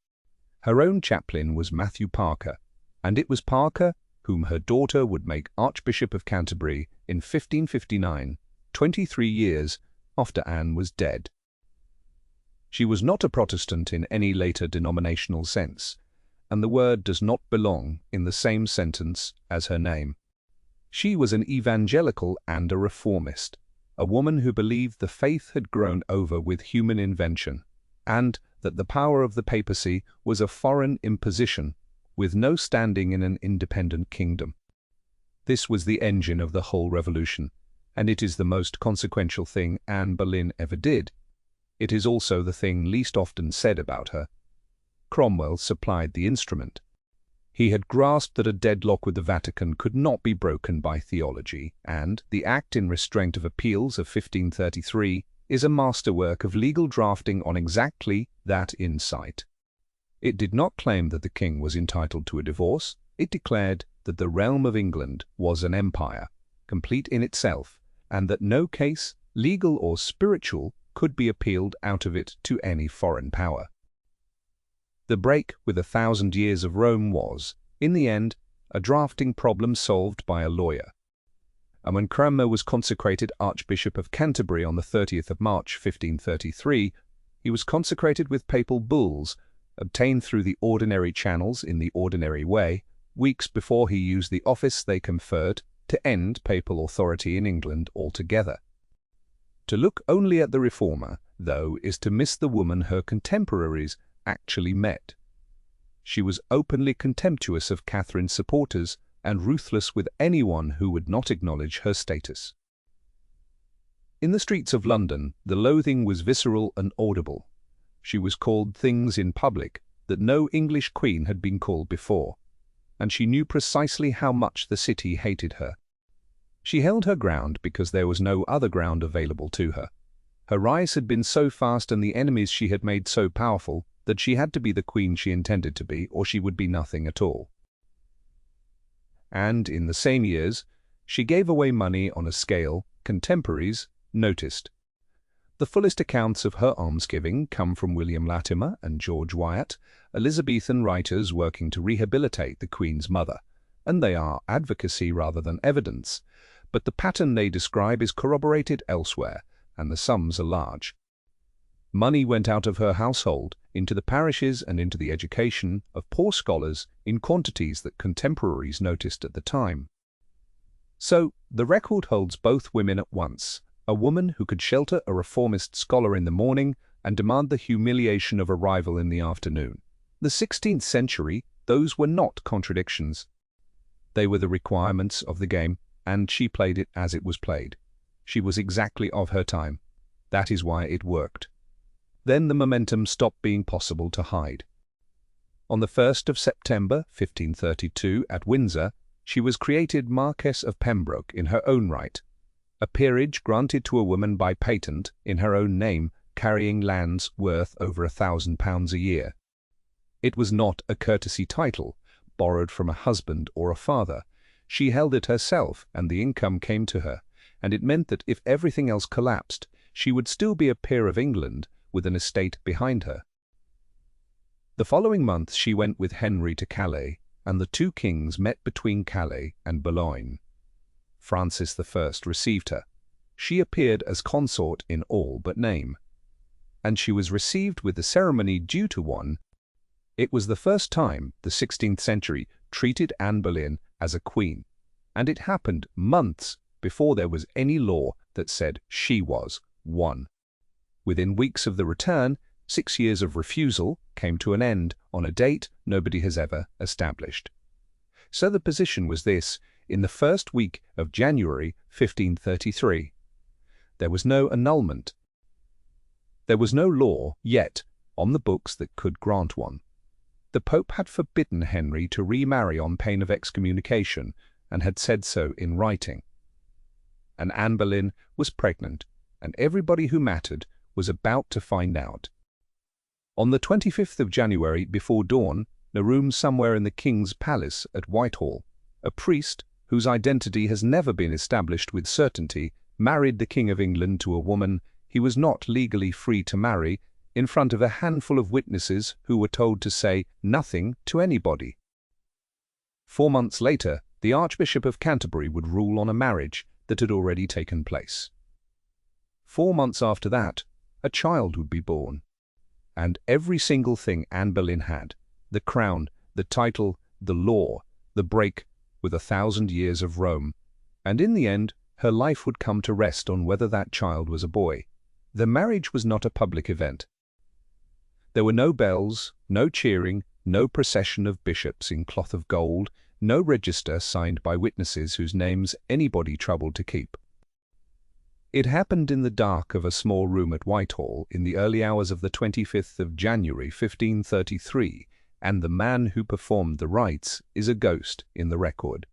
Her own chaplain was Matthew Parker, and it was Parker whom her daughter would make Archbishop of Canterbury in 1559, 23 years after Anne was dead. She was not a Protestant in any later denominational sense, and the word does not belong in the same sentence as her name. She was an evangelical and a reformist, a woman who believed the faith had grown over with human invention, and that the power of the papacy was a foreign imposition with no standing in an independent kingdom. This was the engine of the whole revolution, and it is the most consequential thing Anne Boleyn ever did. It is also the thing least often said about her. Cromwell supplied the instrument. He had grasped that a deadlock with the Vatican could not be broken by theology, and the Act in Restraint of Appeals of 1533 is a masterwork of legal drafting on exactly that insight. It did not claim that the king was entitled to a divorce. It declared that the realm of England was an empire, complete in itself, and that no case, legal or spiritual, could be appealed out of it to any foreign power. The break with 1,000 years of Rome was, in the end, a drafting problem solved by a lawyer. And when Cranmer was consecrated Archbishop of Canterbury on the 30th of March 1533, he was consecrated with papal bulls, obtained through the ordinary channels in the ordinary way, weeks before he used the office they conferred to end papal authority in England altogether. To look only at the reformer, though, is to miss the woman her contemporaries actually met. She was openly contemptuous of Catherine's supporters and ruthless with anyone who would not acknowledge her status. In the streets of London, the loathing was visceral and audible. She was called things in public that no English queen had been called before, and she knew precisely how much the city hated her. She held her ground because there was no other ground available to her. Her rise had been so fast and the enemies she had made so powerful that she had to be the queen she intended to be, or she would be nothing at all. And in the same years, she gave away money on a scale contemporaries noticed. The fullest accounts of her almsgiving come from William Latimer and George Wyatt, Elizabethan writers working to rehabilitate the Queen's mother, and they are advocacy rather than evidence, but the pattern they describe is corroborated elsewhere, and the sums are large. Money went out of her household into the parishes and into the education of poor scholars in quantities that contemporaries noticed at the time. So, the record holds both women at once, a woman who could shelter a reformist scholar in the morning and demand the humiliation of a rival in the afternoon. The 16th century, those were not contradictions. They were the requirements of the game, and she played it as it was played. She was exactly of her time. That is why it worked. Then the momentum stopped being possible to hide. On the 1st of September 1532 at Windsor, she was created Marquess of Pembroke in her own right, a peerage granted to a woman by patent in her own name, carrying lands worth over £1,000 a year. It was not a courtesy title, borrowed from a husband or a father. She held it herself, and the income came to her, and it meant that if everything else collapsed, she would still be a peer of England, with an estate behind her. The following month she went with Henry to Calais, and the two kings met between Calais and Boulogne. Francis I received her. She appeared as consort in all but name, and she was received with the ceremony due to one. It was the first time the 16th century treated Anne Boleyn as a queen, and it happened months before there was any law that said she was one. Within weeks of the return, 6 years of refusal came to an end on a date nobody has ever established. So the position was this: in the first week of January 1533. There was no annulment. There was no law yet on the books that could grant one. The Pope had forbidden Henry to remarry on pain of excommunication and had said so in writing. And Anne Boleyn was pregnant, and everybody who mattered was about to find out. On the 25th of January, before dawn, in a room somewhere in the King's Palace at Whitehall, a priest, whose identity has never been established with certainty, married the King of England to a woman he was not legally free to marry, in front of a handful of witnesses who were told to say nothing to anybody. 4 months later, the Archbishop of Canterbury would rule on a marriage that had already taken place. 4 months after that, a child would be born. And every single thing Anne Boleyn had, the crown, the title, the law, the break with 1,000 years of Rome, and in the end, her life would come to rest on whether that child was a boy. The marriage was not a public event. There were no bells, no cheering, no procession of bishops in cloth of gold, no register signed by witnesses whose names anybody troubled to keep. It happened in the dark of a small room at Whitehall in the early hours of the 25th of January 1533, and the man who performed the rites is a ghost in the record.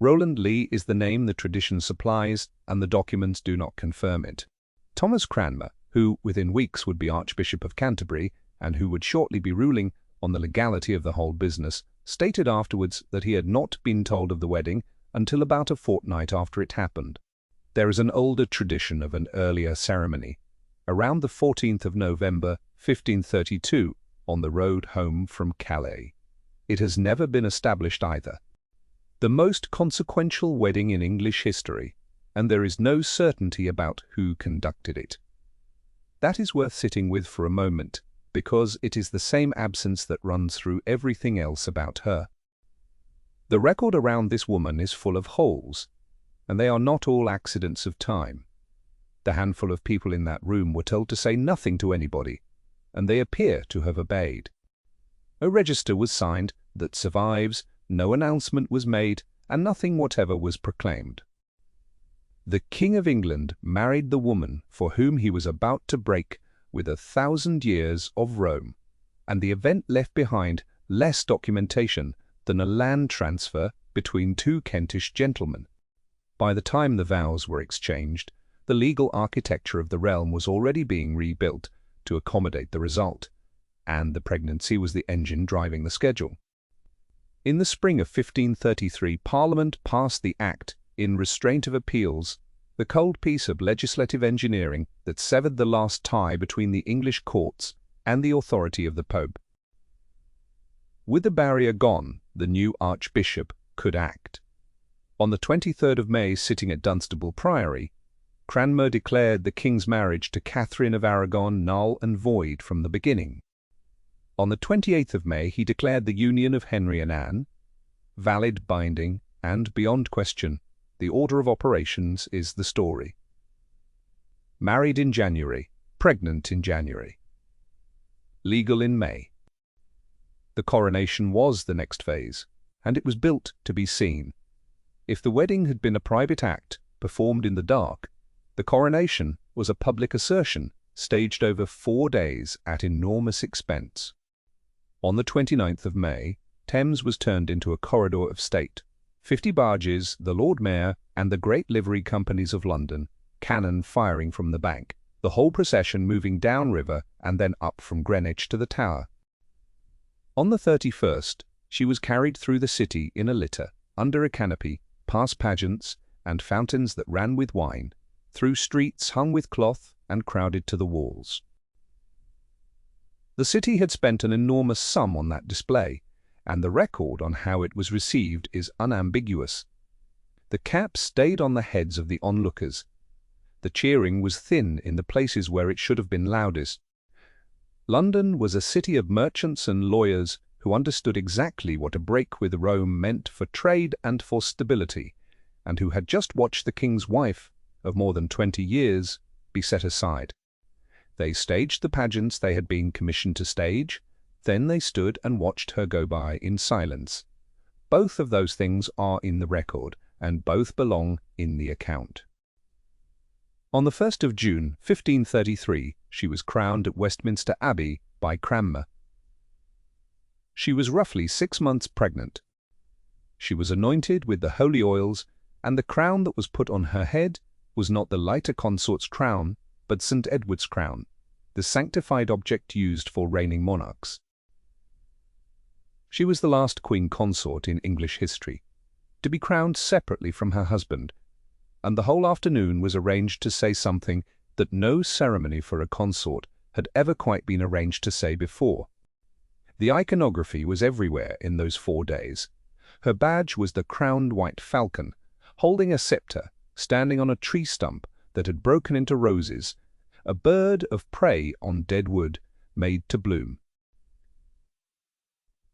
Roland Lee is the name the tradition supplies, and the documents do not confirm it. Thomas Cranmer, who within weeks would be Archbishop of Canterbury, and who would shortly be ruling on the legality of the whole business, stated afterwards that he had not been told of the wedding until about a fortnight after it happened. There is an older tradition of an earlier ceremony, around the 14th of November 1532, on the road home from Calais. It has never been established either. The most consequential wedding in English history, and there is no certainty about who conducted it. That is worth sitting with for a moment, because it is the same absence that runs through everything else about her. The record around this woman is full of holes, and they are not all accidents of time. The handful of people in that room were told to say nothing to anybody, and they appear to have obeyed. A register was signed that survives, no announcement was made, and nothing whatever was proclaimed. The King of England married the woman for whom he was about to break with 1,000 years of Rome, and the event left behind less documentation than a land transfer between two Kentish gentlemen. By the time the vows were exchanged, the legal architecture of the realm was already being rebuilt to accommodate the result, and the pregnancy was the engine driving the schedule. In the spring of 1533, Parliament passed the Act in Restraint of Appeals, the cold piece of legislative engineering that severed the last tie between the English courts and the authority of the Pope. With the barrier gone, the new Archbishop could act. On the 23rd of May, sitting at Dunstable Priory, Cranmer declared the King's marriage to Catherine of Aragon null and void from the beginning. On the 28th of May, he declared the union of Henry and Anne valid, binding, and beyond question. The order of operations is the story. Married in January, pregnant in January. Legal in May. The coronation was the next phase, and it was built to be seen. If the wedding had been a private act, performed in the dark, the coronation was a public assertion, staged over 4 days at enormous expense. On the 29th of May, Thames was turned into a corridor of state. 50 barges, the Lord Mayor, and the great livery companies of London, cannon firing from the bank, the whole procession moving downriver and then up from Greenwich to the Tower. On the 31st, she was carried through the city in a litter, under a canopy, past pageants and fountains that ran with wine, through streets hung with cloth and crowded to the walls. The city had spent an enormous sum on that display, and the record on how it was received is unambiguous. The cap stayed on the heads of the onlookers. The cheering was thin in the places where it should have been loudest. London was a city of merchants and lawyers who understood exactly what a break with Rome meant for trade and for stability, and who had just watched the king's wife, of more than 20 years, be set aside. They staged the pageants they had been commissioned to stage, then they stood and watched her go by in silence. Both of those things are in the record, and both belong in the account. On the 1st of June, 1533, she was crowned at Westminster Abbey by Cranmer, She was roughly 6 months pregnant. She was anointed with the holy oils, and the crown that was put on her head was not the lighter consort's crown, but St. Edward's crown, the sanctified object used for reigning monarchs. She was the last queen consort in English history to be crowned separately from her husband, and the whole afternoon was arranged to say something that no ceremony for a consort had ever quite been arranged to say before. The iconography was everywhere in those 4 days. Her badge was the crowned white falcon, holding a scepter, standing on a tree stump that had broken into roses, a bird of prey on dead wood, made to bloom.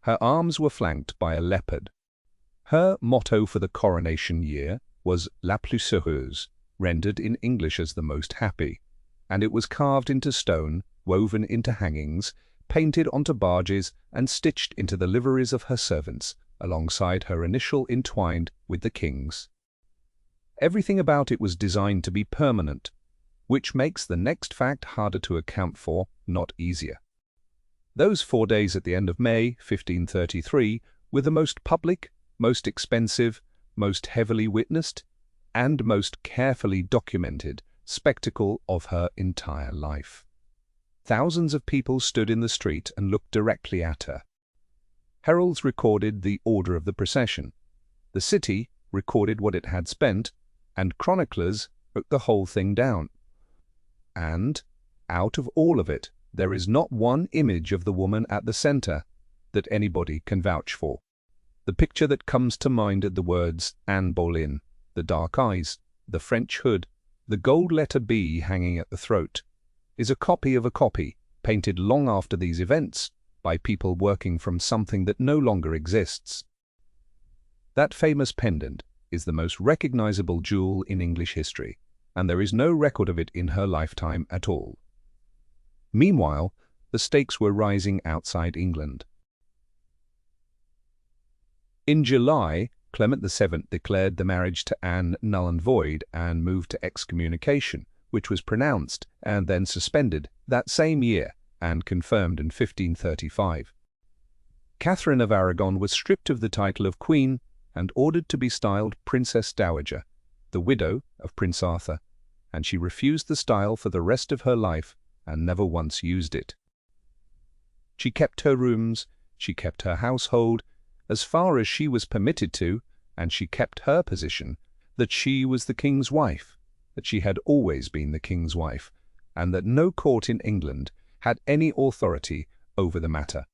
Her arms were flanked by a leopard. Her motto for the coronation year was La plus heureuse, rendered in English as the most happy, and it was carved into stone, woven into hangings, painted onto barges, and stitched into the liveries of her servants, alongside her initial entwined with the king's. Everything about it was designed to be permanent, which makes the next fact harder to account for, not easier. Those 4 days at the end of May, 1533, were the most public, most expensive, most heavily witnessed, and most carefully documented spectacle of her entire life. Thousands of people stood in the street and looked directly at her. Heralds recorded the order of the procession. The city recorded what it had spent, and chroniclers wrote the whole thing down. And, out of all of it, there is not one image of the woman at the center that anybody can vouch for. The picture that comes to mind are the words Anne Boleyn, the dark eyes, the French hood, the gold letter B hanging at the throat, is a copy of a copy, painted long after these events, by people working from something that no longer exists. That famous pendant is the most recognizable jewel in English history, and there is no record of it in her lifetime at all. Meanwhile, the stakes were rising outside England. In July, Clement VII declared the marriage to Anne null and void and moved to excommunication, which was pronounced and then suspended that same year and confirmed in 1535. Catherine of Aragon was stripped of the title of Queen and ordered to be styled Princess Dowager, the widow of Prince Arthur, and she refused the style for the rest of her life and never once used it. She kept her rooms, she kept her household, as far as she was permitted to, and she kept her position that she was the king's wife, that she had always been the king's wife, and that no court in England had any authority over the matter.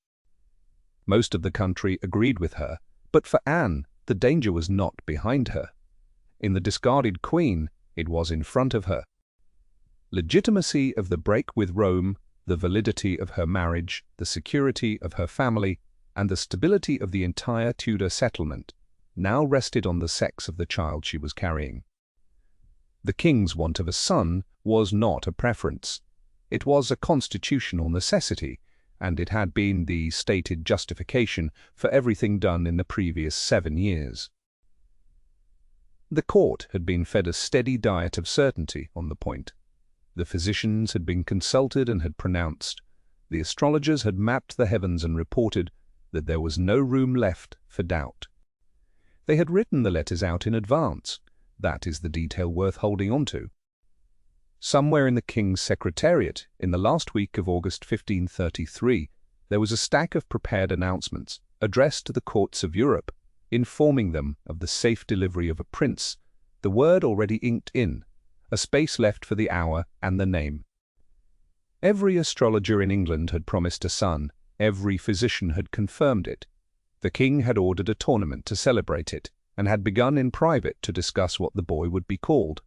Most of the country agreed with her, but for Anne, the danger was not behind her. In the discarded queen, it was in front of her. Legitimacy of the break with Rome, the validity of her marriage, the security of her family, and the stability of the entire Tudor settlement now rested on the sex of the child she was carrying. The king's want of a son was not a preference. It was a constitutional necessity, and it had been the stated justification for everything done in the previous 7 years. The court had been fed a steady diet of certainty on the point. The physicians had been consulted and had pronounced. The astrologers had mapped the heavens and reported that there was no room left for doubt. They had written the letters out in advance. That is the detail worth holding on to. Somewhere in the King's Secretariat, in the last week of August 1533, there was a stack of prepared announcements addressed to the courts of Europe, informing them of the safe delivery of a prince, the word already inked in, a space left for the hour and the name. Every astrologer in England had promised a son, every physician had confirmed it. The king had ordered a tournament to celebrate it, and had begun in private to discuss what the boy would be called.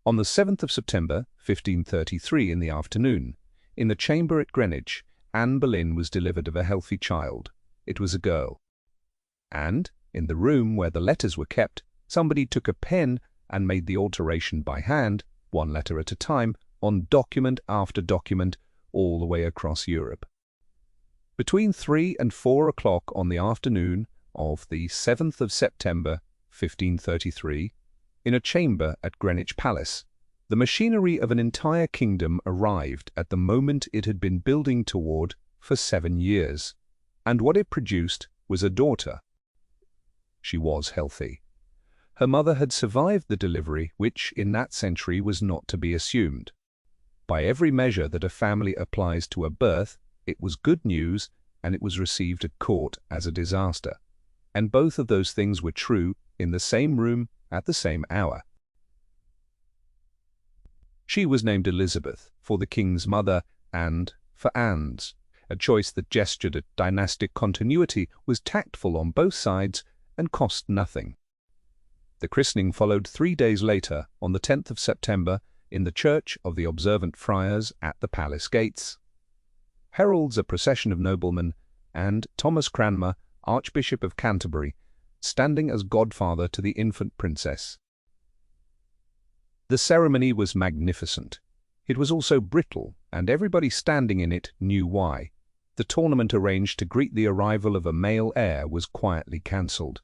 On the 7th of September, 1533, in the afternoon, in the chamber at Greenwich, Anne Boleyn was delivered of a healthy child. It was a girl. And, in the room where the letters were kept, somebody took a pen and made the alteration by hand, 1 letter at a time, on document after document, all the way across Europe. Between 3 and 4 o'clock on the afternoon of the 7th of September, 1533, in a chamber at Greenwich Palace, the machinery of an entire kingdom arrived at the moment it had been building toward for 7 years, and what it produced was a daughter. She was healthy. Her mother had survived the delivery, which in that century was not to be assumed. By every measure that a family applies to a birth, it was good news, and it was received at court as a disaster. And both of those things were true in the same room at the same hour. She was named Elizabeth for the king's mother and for Anne's. A choice that gestured at dynastic continuity, was tactful on both sides, and cost nothing. The christening followed 3 days later, on the 10th of September, in the Church of the Observant Friars at the palace gates. Heralds a procession of noblemen, and Thomas Cranmer, Archbishop of Canterbury, standing as godfather to the infant princess. The ceremony was magnificent. It was also brittle, and everybody standing in it knew why. The tournament arranged to greet the arrival of a male heir was quietly cancelled.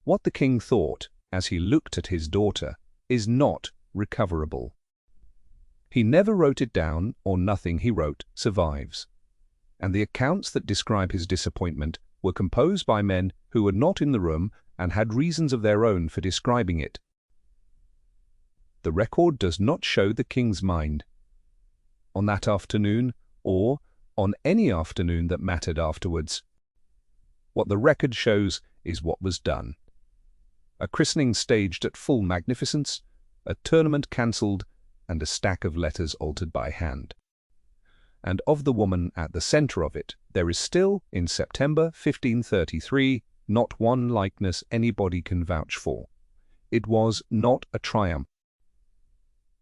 What the king thought, as he looked at his daughter, is not recoverable. He never wrote it down, or nothing he wrote survives. And the accounts that describe his disappointment were composed by men who were not in the room and had reasons of their own for describing it. The record does not show the king's mind. On that afternoon, or on any afternoon that mattered afterwards. What the record shows is what was done. A christening staged at full magnificence, a tournament cancelled, and a stack of letters altered by hand. And of the woman at the centre of it, there is still, in September 1533, not one likeness anybody can vouch for. It was not a triumph.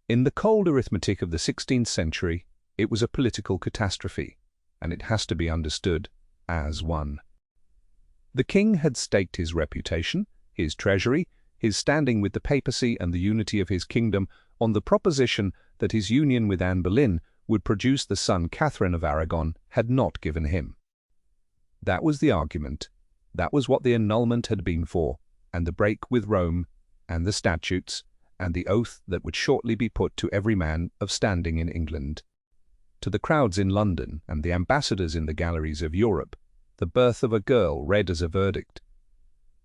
In the cold arithmetic of the 16th century, it was a political catastrophe, and it has to be understood as one. The king had staked his reputation, his treasury, his standing with the papacy and the unity of his kingdom on the proposition that his union with Anne Boleyn would produce the son Catherine of Aragon had not given him. That was the argument, that was what the annulment had been for, and the break with Rome, and the statutes, and the oath that would shortly be put to every man of standing in England. To the crowds in London and the ambassadors in the galleries of Europe, the birth of a girl read as a verdict.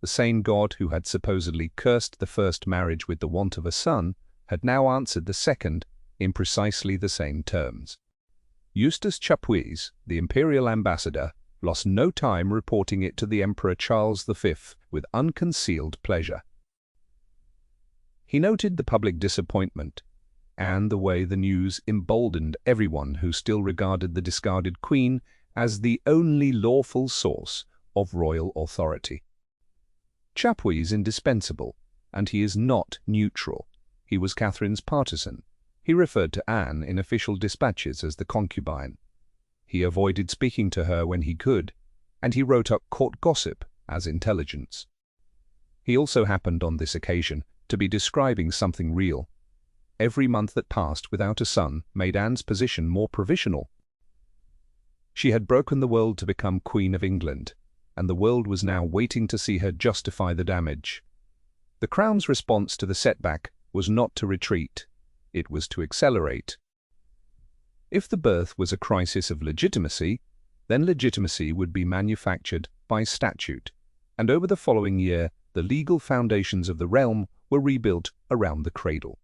The same God who had supposedly cursed the first marriage with the want of a son had now answered the second in precisely the same terms. Eustace Chapuis, the imperial ambassador, lost no time reporting it to the Emperor Charles V with unconcealed pleasure. He noted the public disappointment and the way the news emboldened everyone who still regarded the discarded queen as the only lawful source of royal authority. Chapuis is indispensable, and he is not neutral. He was Catherine's partisan. He referred to Anne in official dispatches as the concubine. He avoided speaking to her when he could, and he wrote up court gossip as intelligence. He also happened on this occasion to be describing something real. Every month that passed without a son made Anne's position more provisional. She had broken the world to become Queen of England, and the world was now waiting to see her justify the damage. The Crown's response to the setback was not to retreat, it was to accelerate. If the birth was a crisis of legitimacy, then legitimacy would be manufactured by statute, and over the following year the legal foundations of the realm were rebuilt around the cradle.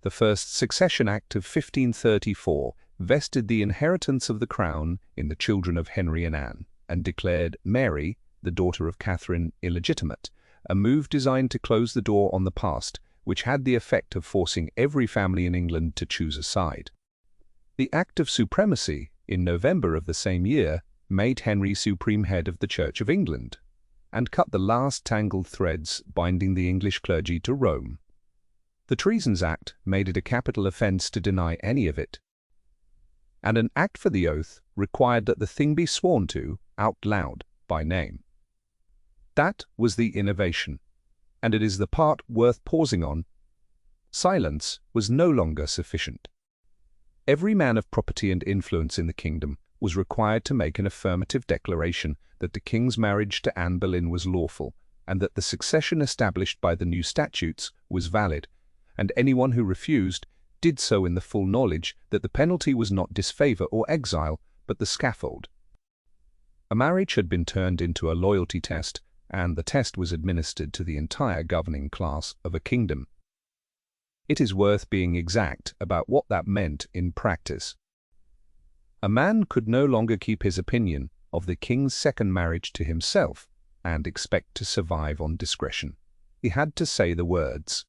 The first Succession Act of 1534 vested the inheritance of the crown in the children of Henry and Anne, and declared Mary, the daughter of Catherine, illegitimate, a move designed to close the door on the past, which had the effect of forcing every family in England to choose a side. The Act of Supremacy, in November of the same year, made Henry supreme head of the Church of England, and cut the last tangled threads binding the English clergy to Rome. The Treasons Act made it a capital offence to deny any of it. And an Act for the Oath required that the thing be sworn to out loud by name. That was the innovation, and it is the part worth pausing on. Silence was no longer sufficient. Every man of property and influence in the kingdom was required to make an affirmative declaration that the king's marriage to Anne Boleyn was lawful, and that the succession established by the new statutes was valid, and anyone who refused did so in the full knowledge that the penalty was not disfavour or exile, but the scaffold. A marriage had been turned into a loyalty test, and the test was administered to the entire governing class of a kingdom. It is worth being exact about what that meant in practice. A man could no longer keep his opinion of the king's second marriage to himself and expect to survive on discretion. He had to say the words.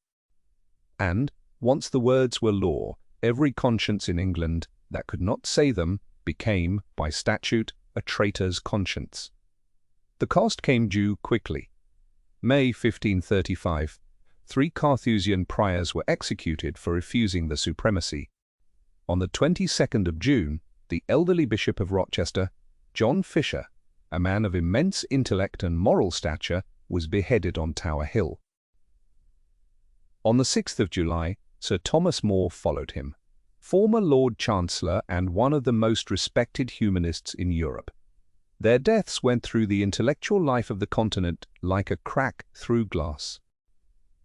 And, once the words were law, every conscience in England that could not say them became, by statute, a traitor's conscience. The cost came due quickly. May 1535, 3 Carthusian priors were executed for refusing the supremacy. On the 22nd of June, the elderly Bishop of Rochester, John Fisher, a man of immense intellect and moral stature, was beheaded on Tower Hill. On the 6th of July, Sir Thomas More followed him, former Lord Chancellor and one of the most respected humanists in Europe. Their deaths went through the intellectual life of the continent like a crack through glass.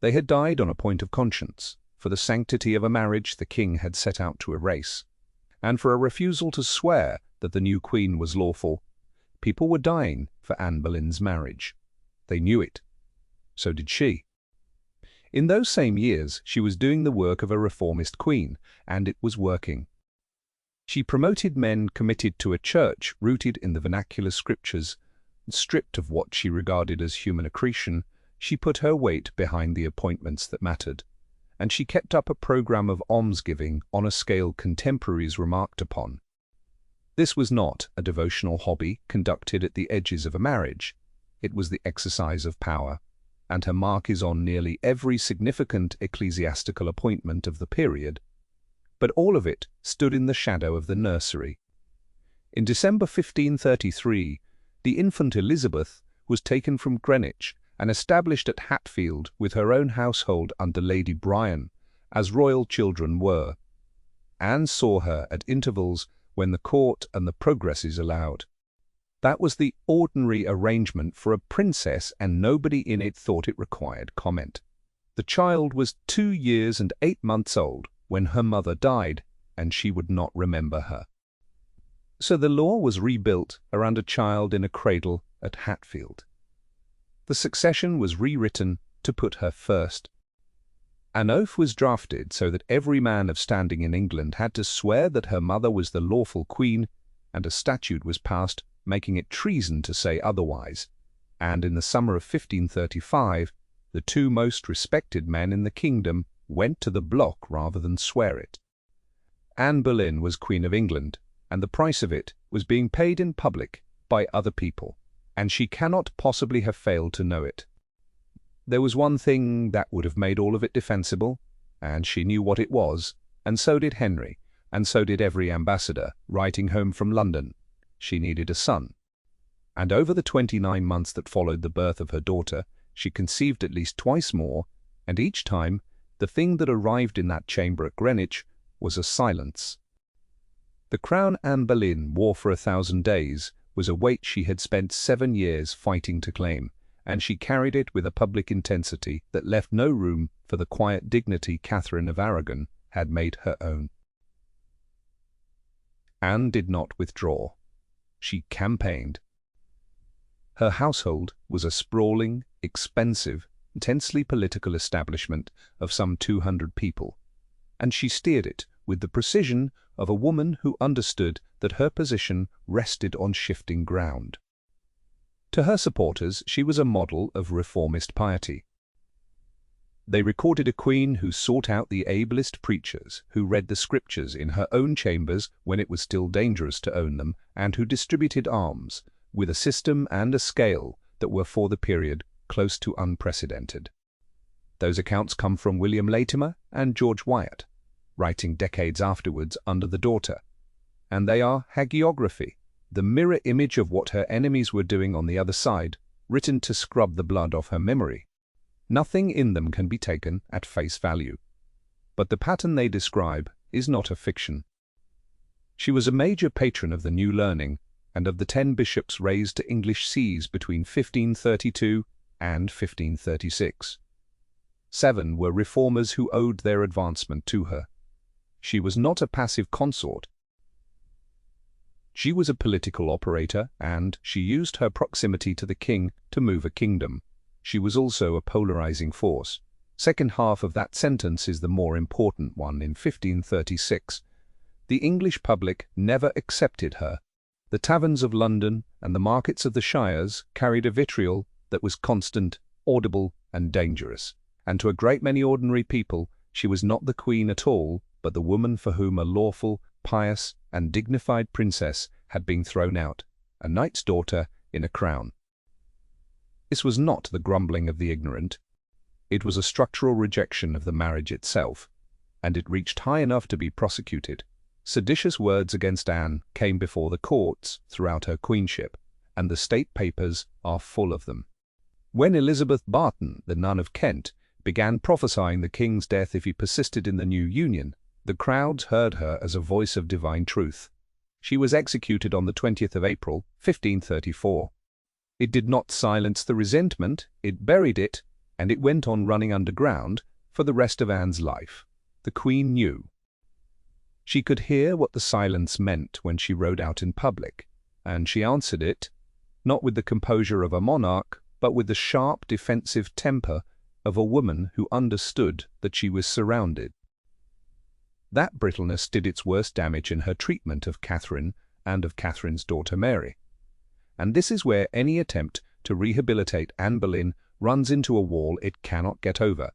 They had died on a point of conscience, for the sanctity of a marriage the king had set out to erase, and for a refusal to swear that the new queen was lawful. People were dying for Anne Boleyn's marriage. They knew it. So did she. In those same years, she was doing the work of a reformist queen, and it was working. She promoted men committed to a church rooted in the vernacular scriptures. Stripped of what she regarded as human accretion, she put her weight behind the appointments that mattered, and she kept up a program of almsgiving on a scale contemporaries remarked upon. This was not a devotional hobby conducted at the edges of a marriage. It was the exercise of power, and her mark is on nearly every significant ecclesiastical appointment of the period. But all of it stood in the shadow of the nursery. In December 1533, the infant Elizabeth was taken from Greenwich and established at Hatfield with her own household under Lady Bryan, as royal children were. Anne saw her at intervals when the court and the progresses allowed. That was the ordinary arrangement for a princess, and nobody in it thought it required comment. The child was 2 years and 8 months old when her mother died, and she would not remember her. So the law was rebuilt around a child in a cradle at Hatfield. The succession was rewritten to put her first. An oath was drafted so that every man of standing in England had to swear that her mother was the lawful queen, and a statute was passed making it treason to say otherwise, and in the summer of 1535, the 2 most respected men in the kingdom went to the block rather than swear it. Anne Boleyn was Queen of England, and the price of it was being paid in public by other people, and she cannot possibly have failed to know it. There was one thing that would have made all of it defensible, and she knew what it was, and so did Henry, and so did every ambassador writing home from London. She needed a son. And over the 29 months that followed the birth of her daughter, she conceived at least twice more, and each time, the thing that arrived in that chamber at Greenwich was a silence. The crown Anne Boleyn wore for 1,000 days was a weight she had spent 7 years fighting to claim, and she carried it with a public intensity that left no room for the quiet dignity Catherine of Aragon had made her own. Anne did not withdraw. She campaigned. Her household was a sprawling, expensive, intensely political establishment of some 200 people, and she steered it with the precision of a woman who understood that her position rested on shifting ground. To her supporters, she was a model of reformist piety. They recorded a queen who sought out the ablest preachers, who read the scriptures in her own chambers when it was still dangerous to own them, and who distributed alms with a system and a scale that were for the period close to unprecedented. Those accounts come from William Latimer and George Wyatt, writing decades afterwards under the daughter, and they are hagiography, the mirror image of what her enemies were doing on the other side, written to scrub the blood off her memory. Nothing in them can be taken at face value, but the pattern they describe is not a fiction. She was a major patron of the New Learning and of the 10 bishops raised to English sees between 1532 and 1536. 7 were reformers who owed their advancement to her. She was not a passive consort. She was a political operator, and she used her proximity to the king to move a kingdom. She was also a polarizing force. Second half of that sentence is the more important one. In 1536, the English public never accepted her. The taverns of London and the markets of the shires carried a vitriol that was constant, audible, and dangerous. And to a great many ordinary people, she was not the queen at all, but the woman for whom a lawful, pious, and dignified princess had been thrown out, a knight's daughter in a crown. This was not the grumbling of the ignorant. It was a structural rejection of the marriage itself, and it reached high enough to be prosecuted. Seditious words against Anne came before the courts throughout her queenship, and the state papers are full of them. When Elizabeth Barton, the nun of Kent, began prophesying the king's death if he persisted in the new union, the crowds heard her as a voice of divine truth. She was executed on the 20th of April, 1534. It did not silence the resentment, it buried it, and it went on running underground for the rest of Anne's life. The Queen knew. She could hear what the silence meant when she rode out in public, and she answered it, not with the composure of a monarch, but with the sharp, defensive temper of a woman who understood that she was surrounded. That brittleness did its worst damage in her treatment of Catherine and of Catherine's daughter Mary. And this is where any attempt to rehabilitate Anne Boleyn runs into a wall it cannot get over.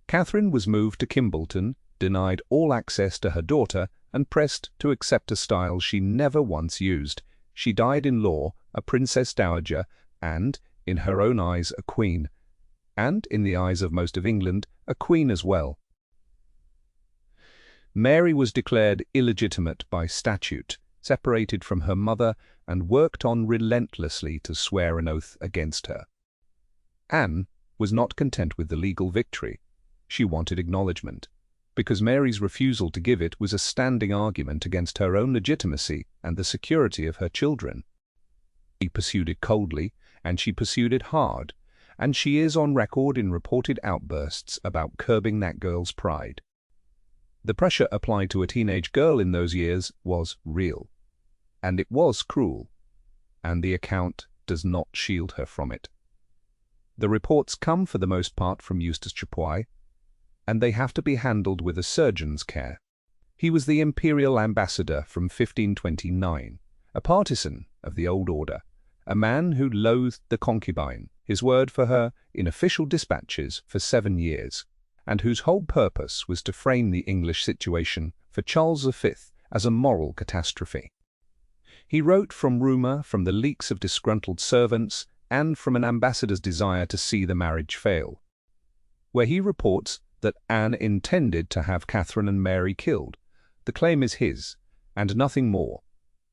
Catherine was moved to Kimbolton, denied all access to her daughter, and pressed to accept a style she never once used. She died in law, a princess dowager, and, in her own eyes, a queen, and, in the eyes of most of England, a queen as well. Mary was declared illegitimate by statute, separated from her mother, and worked on relentlessly to swear an oath against her. Anne was not content with the legal victory. She wanted acknowledgement, because Mary's refusal to give it was a standing argument against her own legitimacy and the security of her children. She pursued it coldly, and she pursued it hard, and she is on record in reported outbursts about curbing that girl's pride. The pressure applied to a teenage girl in those years was real, and it was cruel, and the account does not shield her from it. The reports come for the most part from Eustace Chapuis, and they have to be handled with a surgeon's care. He was the imperial ambassador from 1529, a partisan of the old order, a man who loathed the concubine, his word for her in official dispatches for 7 years, and whose whole purpose was to frame the English situation for Charles V as a moral catastrophe. He wrote from rumour, from the leaks of disgruntled servants, and from an ambassador's desire to see the marriage fail, where he reports that Anne intended to have Catherine and Mary killed. The claim is his, and nothing more.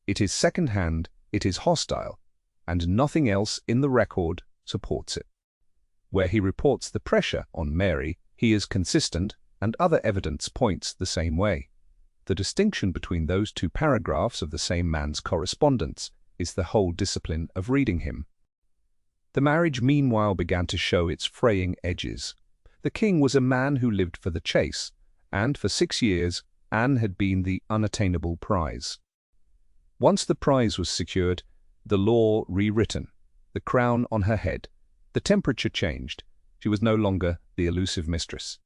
It is second-hand, it is hostile, and nothing else in the record supports it. Where he reports the pressure on Mary, he is consistent, and other evidence points the same way. The distinction between those two paragraphs of the same man's correspondence is the whole discipline of reading him. The marriage meanwhile began to show its fraying edges. The king was a man who lived for the chase, and for 6 years Anne had been the unattainable prize. Once the prize was secured, the law rewritten, the crown on her head, the temperature changed. She was no longer the elusive mistress.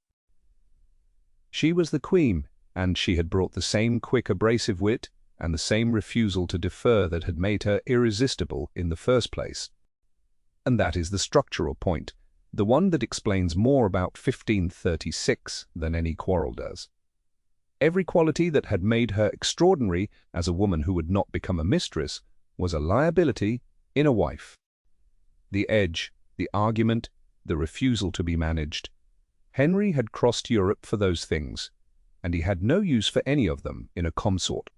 She was the queen, and she had brought the same quick, abrasive wit and the same refusal to defer that had made her irresistible in the first place. And that is the structural point, the one that explains more about 1536 than any quarrel does. Every quality that had made her extraordinary as a woman who would not become a mistress was a liability in a wife. The edge, the argument, the refusal to be managed. Henry had crossed Europe for those things, and he had no use for any of them in a consort.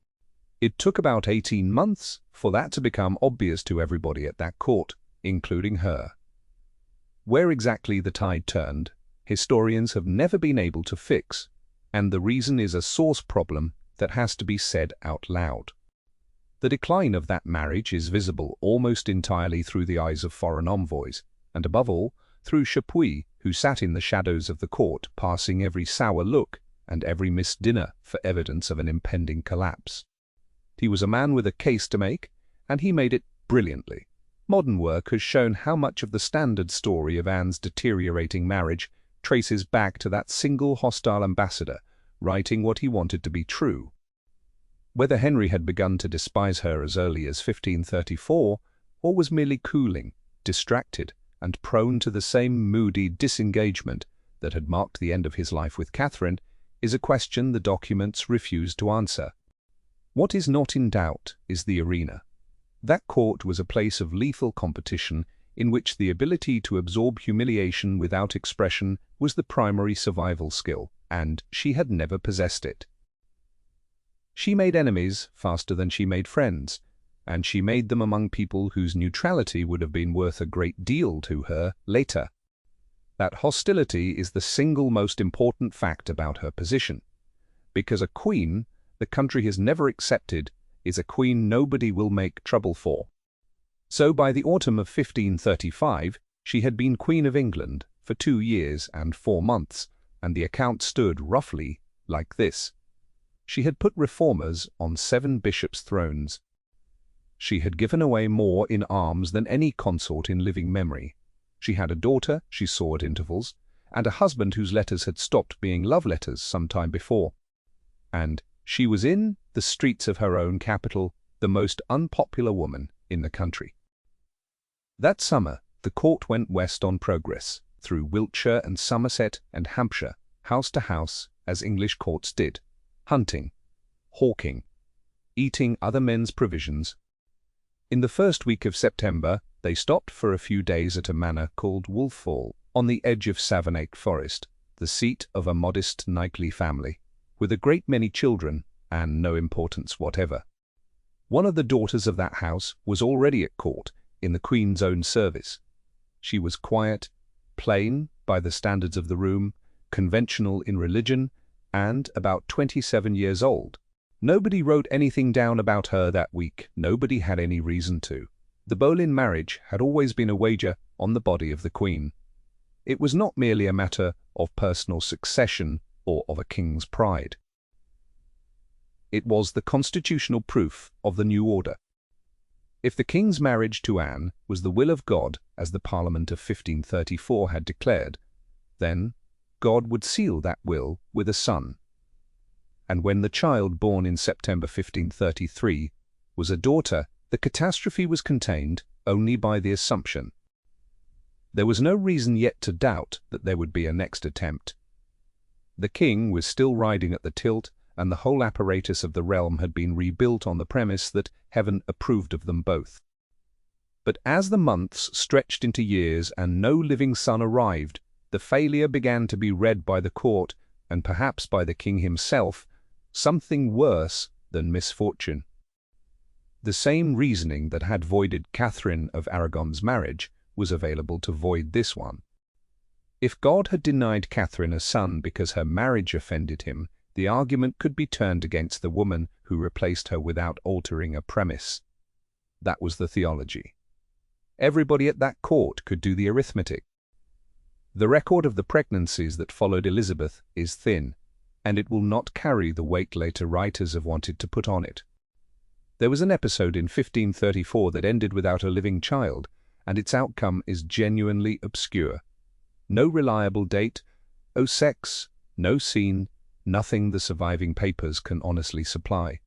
It took about 18 months for that to become obvious to everybody at that court, including her. Where exactly the tide turned, historians have never been able to fix, and the reason is a source problem that has to be said out loud. The decline of that marriage is visible almost entirely through the eyes of foreign envoys, and above all, through Chapuis, who sat in the shadows of the court, passing every sour look and every missed dinner for evidence of an impending collapse. He was a man with a case to make, and he made it brilliantly. Modern work has shown how much of the standard story of Anne's deteriorating marriage traces back to that single hostile ambassador writing what he wanted to be true. Whether Henry had begun to despise her as early as 1534, or was merely cooling, distracted, and prone to the same moody disengagement that had marked the end of his life with Catherine, is a question the documents refuse to answer. What is not in doubt is the arena. That court was a place of lethal competition in which the ability to absorb humiliation without expression was the primary survival skill, and she had never possessed it. She made enemies faster than she made friends, and she made them among people whose neutrality would have been worth a great deal to her later. That hostility is the single most important fact about her position, because a queen the country has never accepted is a queen nobody will make trouble for. So by the autumn of 1535, she had been Queen of England for 2 years and 4 months, and the account stood roughly like this. She had put reformers on 7 bishops' thrones. She had given away more in alms than any consort in living memory. She had a daughter she saw at intervals, and a husband whose letters had stopped being love letters some time before. And she was in the streets of her own capital, the most unpopular woman in the country. That summer, the court went west on progress, through Wiltshire and Somerset and Hampshire, house to house, as English courts did, hunting, hawking, eating other men's provisions. In the first week of September, they stopped for a few days at a manor called Wolfhall, on the edge of Savernake Forest, the seat of a modest knightly family, with a great many children and no importance whatever. One of the daughters of that house was already at court, in the Queen's own service. She was quiet, plain by the standards of the room, conventional in religion, and about 27 years old. Nobody wrote anything down about her that week. Nobody had any reason to. The Boleyn marriage had always been a wager on the body of the Queen. It was not merely a matter of personal succession or of a king's pride. It was the constitutional proof of the new order. If the king's marriage to Anne was the will of God, as the Parliament of 1534 had declared, then God would seal that will with a son. And when the child born in September 1533 was a daughter, the catastrophe was contained only by the assumption. There was no reason yet to doubt that there would be a next attempt. The king was still riding at the tilt, and the whole apparatus of the realm had been rebuilt on the premise that heaven approved of them both. But as the months stretched into years and no living son arrived, the failure began to be read by the court, and perhaps by the king himself, something worse than misfortune. The same reasoning that had voided Catherine of Aragon's marriage was available to void this one. If God had denied Catherine a son because her marriage offended him, the argument could be turned against the woman who replaced her without altering a premise. That was the theology. Everybody at that court could do the arithmetic. The record of the pregnancies that followed Elizabeth is thin, and it will not carry the weight later writers have wanted to put on it. There was an episode in 1534 that ended without a living child, and its outcome is genuinely obscure. No reliable date, no sex, no scene, nothing the surviving papers can honestly supply.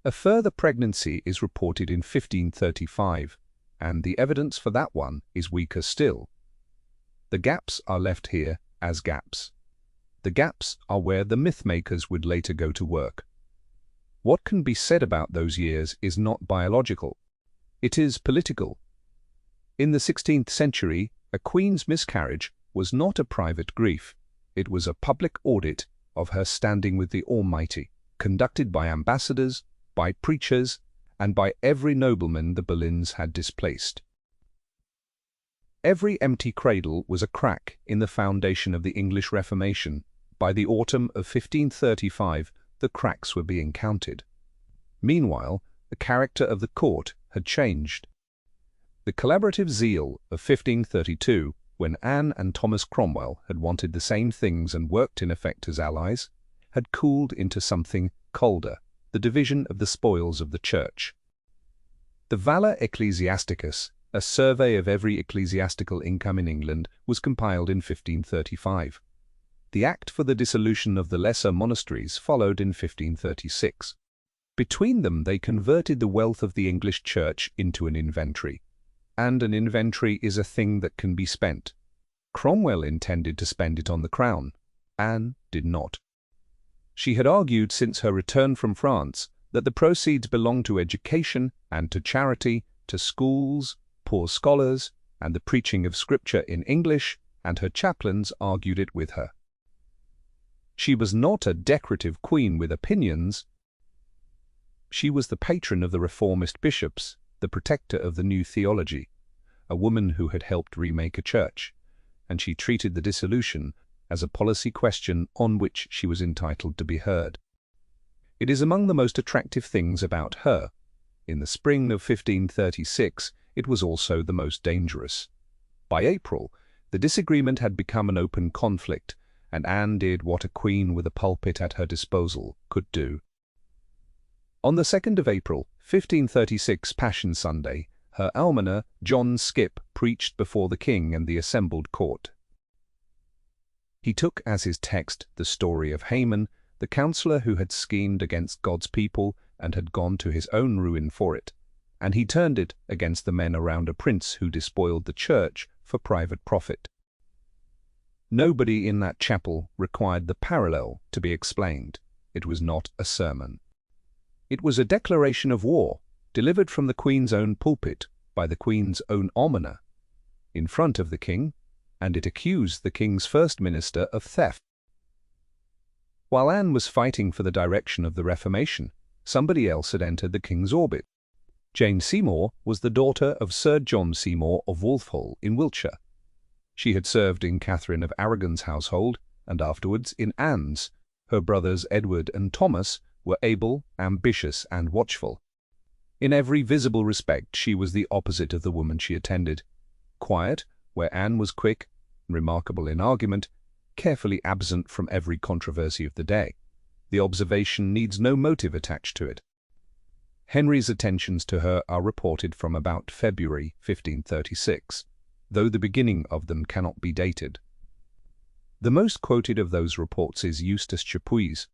A further pregnancy is reported in 1535, and the evidence for that one is weaker still. The gaps are left here as gaps. The gaps are where the myth-makers would later go to work. What can be said about those years is not biological. It is political. In the 16th century, a queen's miscarriage was not a private grief. It was a public audit of her standing with the Almighty, conducted by ambassadors, by preachers, and by every nobleman the Boleyns had displaced. Every empty cradle was a crack in the foundation of the English Reformation. By the autumn of 1535, the cracks were being counted. Meanwhile, the character of the court had changed. The collaborative zeal of 1532, when Anne and Thomas Cromwell had wanted the same things and worked in effect as allies, had cooled into something colder. the division of the spoils of the Church. The Valor Ecclesiasticus, a survey of every ecclesiastical income in England, was compiled in 1535. The Act for the dissolution of the lesser monasteries followed in 1536. Between them they converted the wealth of the English Church into an inventory. And an inventory is a thing that can be spent. Cromwell intended to spend it on the crown. Anne did not. She had argued since her return from France that the proceeds belonged to education and to charity, to schools, poor scholars, and the preaching of Scripture in English, and her chaplains argued it with her. She was not a decorative queen with opinions. She was the patron of the reformist bishops, the protector of the new theology, a woman who had helped remake a church, and she treated the dissolution as a policy question on which she was entitled to be heard. It is among the most attractive things about her. In the spring of 1536, it was also the most dangerous. By April, the disagreement had become an open conflict, and Anne did what a queen with a pulpit at her disposal could do. On the 2nd of April, 1536, Passion Sunday, her almoner, John Skipp, preached before the king and the assembled court. He took as his text the story of Haman, the counselor who had schemed against God's people and had gone to his own ruin for it, and he turned it against the men around a prince who despoiled the church for private profit. Nobody in that chapel required the parallel to be explained. It was not a sermon. It was a declaration of war, delivered from the Queen's own pulpit by the Queen's own almoner, in front of the king, and it accused the king's first minister of theft. While Anne was fighting for the direction of the Reformation, somebody else had entered the king's orbit. Jane Seymour was the daughter of Sir John Seymour of Wolfhall in Wiltshire. She had served in Catherine of Aragon's household, and afterwards in Anne's. Her brothers Edward and Thomas were able, ambitious, and watchful. In every visible respect she was the opposite of the woman she attended. Quiet, where Anne was quick, remarkable in argument, carefully absent from every controversy of the day. The observation needs no motive attached to it. Henry's attentions to her are reported from about February 1536, though the beginning of them cannot be dated. The most quoted of those reports is Eustace Chapuis.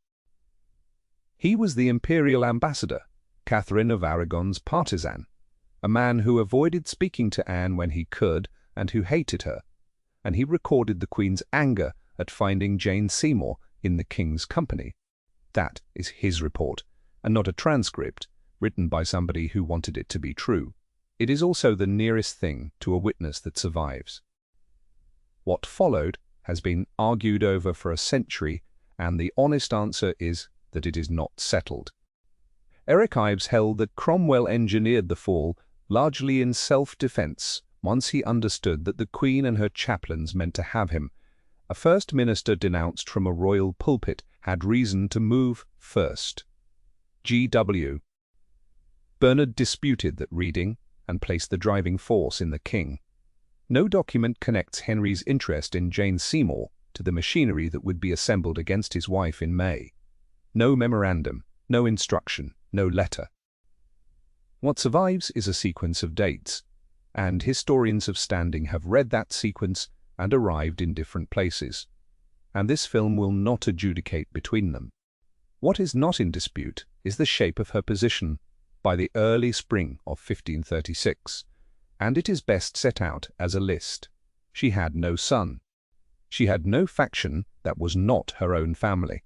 He was the imperial ambassador, Catherine of Aragon's partisan, a man who avoided speaking to Anne when he could and who hated her, and he recorded the Queen's anger at finding Jane Seymour in the king's company. That is his report, and not a transcript written by somebody who wanted it to be true. It is also the nearest thing to a witness that survives. What followed has been argued over for a century, and the honest answer is that it is not settled. Eric Ives held that Cromwell engineered the fall largely in self-defense once he understood that the Queen and her chaplains meant to have him. A first minister denounced from a royal pulpit had reason to move first. G.W. Bernard disputed that reading and placed the driving force in the king. No document connects Henry's interest in Jane Seymour to the machinery that would be assembled against his wife in May. No memorandum, no instruction, no letter. What survives is a sequence of dates, and historians of standing have read that sequence and arrived in different places, and this film will not adjudicate between them. What is not in dispute is the shape of her position by the early spring of 1536, and it is best set out as a list. She had no son. She had no faction that was not her own family,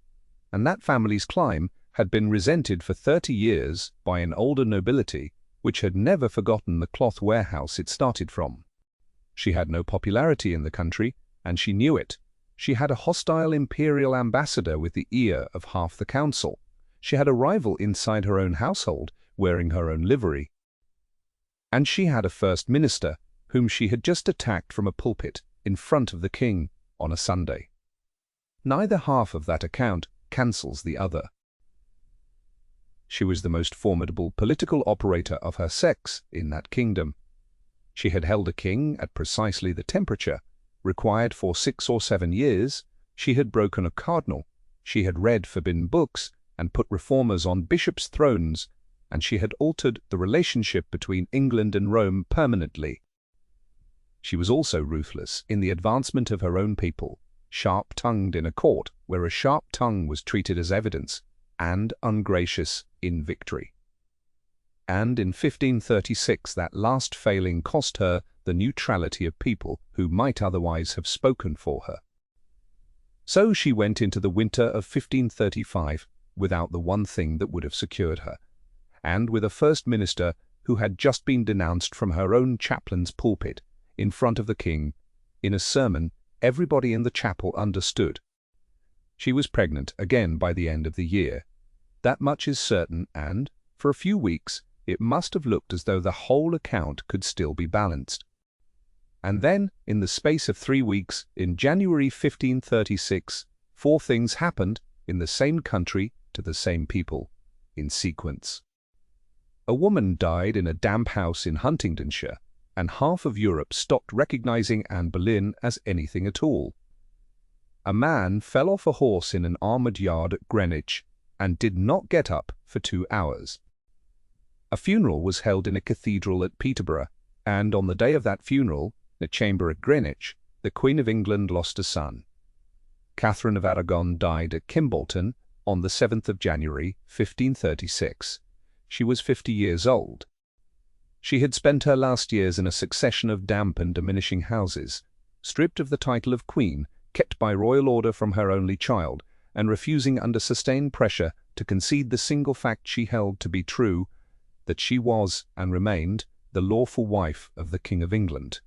and that family's climb had been resented for 30 years by an older nobility which had never forgotten the cloth warehouse it started from. She had no popularity in the country, and she knew it. She had a hostile imperial ambassador with the ear of half the council. She had a rival inside her own household, wearing her own livery. And she had a first minister, whom she had just attacked from a pulpit in front of the king on a Sunday. Neither half of that account cancels the other. She was the most formidable political operator of her sex in that kingdom. She had held a king at precisely the temperature required for 6 or 7 years. She had broken a cardinal. She had read forbidden books, and put reformers on bishops' thrones, and she had altered the relationship between England and Rome permanently. She was also ruthless in the advancement of her own people, sharp-tongued in a court where a sharp tongue was treated as evidence, and ungracious in victory. And in 1536 that last failing cost her the neutrality of people who might otherwise have spoken for her. So she went into the winter of 1535 without the one thing that would have secured her, and with a first minister who had just been denounced from her own chaplain's pulpit in front of the king. In a sermon everybody in the chapel understood. She was pregnant again by the end of the year. That much is certain, and, for a few weeks, it must have looked as though the whole account could still be balanced. And then, in the space of 3 weeks, in January 1536, 4 things happened in the same country to the same people, in sequence. A woman died in a damp house in Huntingdonshire, and half of Europe stopped recognizing Anne Boleyn as anything at all. A man fell off a horse in an armoured yard at Greenwich, and did not get up for 2 hours. A funeral was held in a cathedral at Peterborough, and on the day of that funeral, in a chamber at Greenwich, the Queen of England lost a son. Catherine of Aragon died at Kimbolton on the 7th of January, 1536. She was 50 years old. She had spent her last years in a succession of damp and diminishing houses, stripped of the title of Queen, kept by royal order from her only child, and refusing under sustained pressure to concede the single fact she held to be true, that she was, and remained, the lawful wife of the King of England.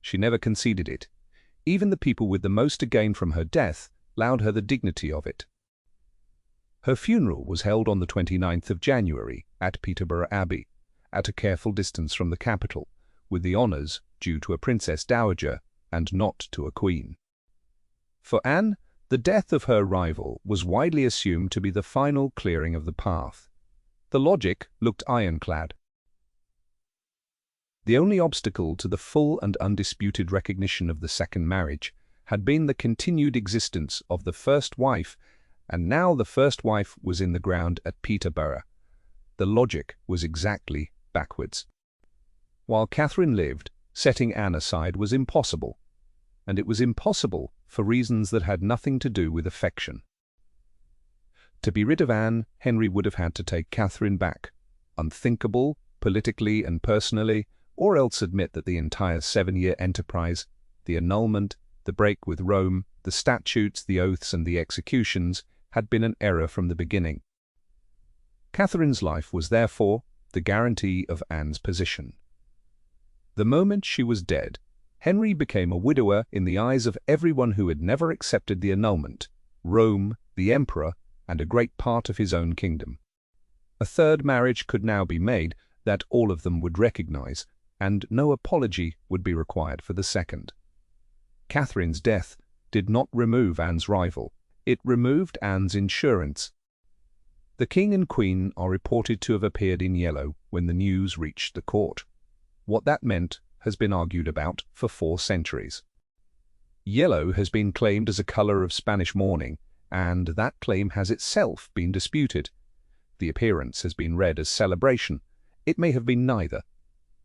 She never conceded it. Even the people with the most to gain from her death allowed her the dignity of it. Her funeral was held on the 29th of January at Peterborough Abbey, at a careful distance from the capital, with the honours due to a princess dowager and not to a queen. For Anne, the death of her rival was widely assumed to be the final clearing of the path. The logic looked ironclad. The only obstacle to the full and undisputed recognition of the second marriage had been the continued existence of the first wife, and now the first wife was in the ground at Peterborough. The logic was exactly backwards. While Catherine lived, setting Anne aside was impossible, and it was impossible for reasons that had nothing to do with affection. To be rid of Anne, Henry would have had to take Catherine back, unthinkable, politically and personally, or else admit that the entire 7-year enterprise, the annulment, the break with Rome, the statutes, the oaths and the executions, had been an error from the beginning. Catherine's life was therefore the guarantee of Anne's position. The moment she was dead, Henry became a widower in the eyes of everyone who had never accepted the annulment, Rome, the emperor, and a great part of his own kingdom. A third marriage could now be made that all of them would recognize, and no apology would be required for the second. Catherine's death did not remove Anne's rival, it removed Anne's insurance. The king and queen are reported to have appeared in yellow when the news reached the court. What that meant has been argued about for 4 centuries. Yellow has been claimed as a color of Spanish mourning, and that claim has itself been disputed. The appearance has been read as celebration. It may have been neither.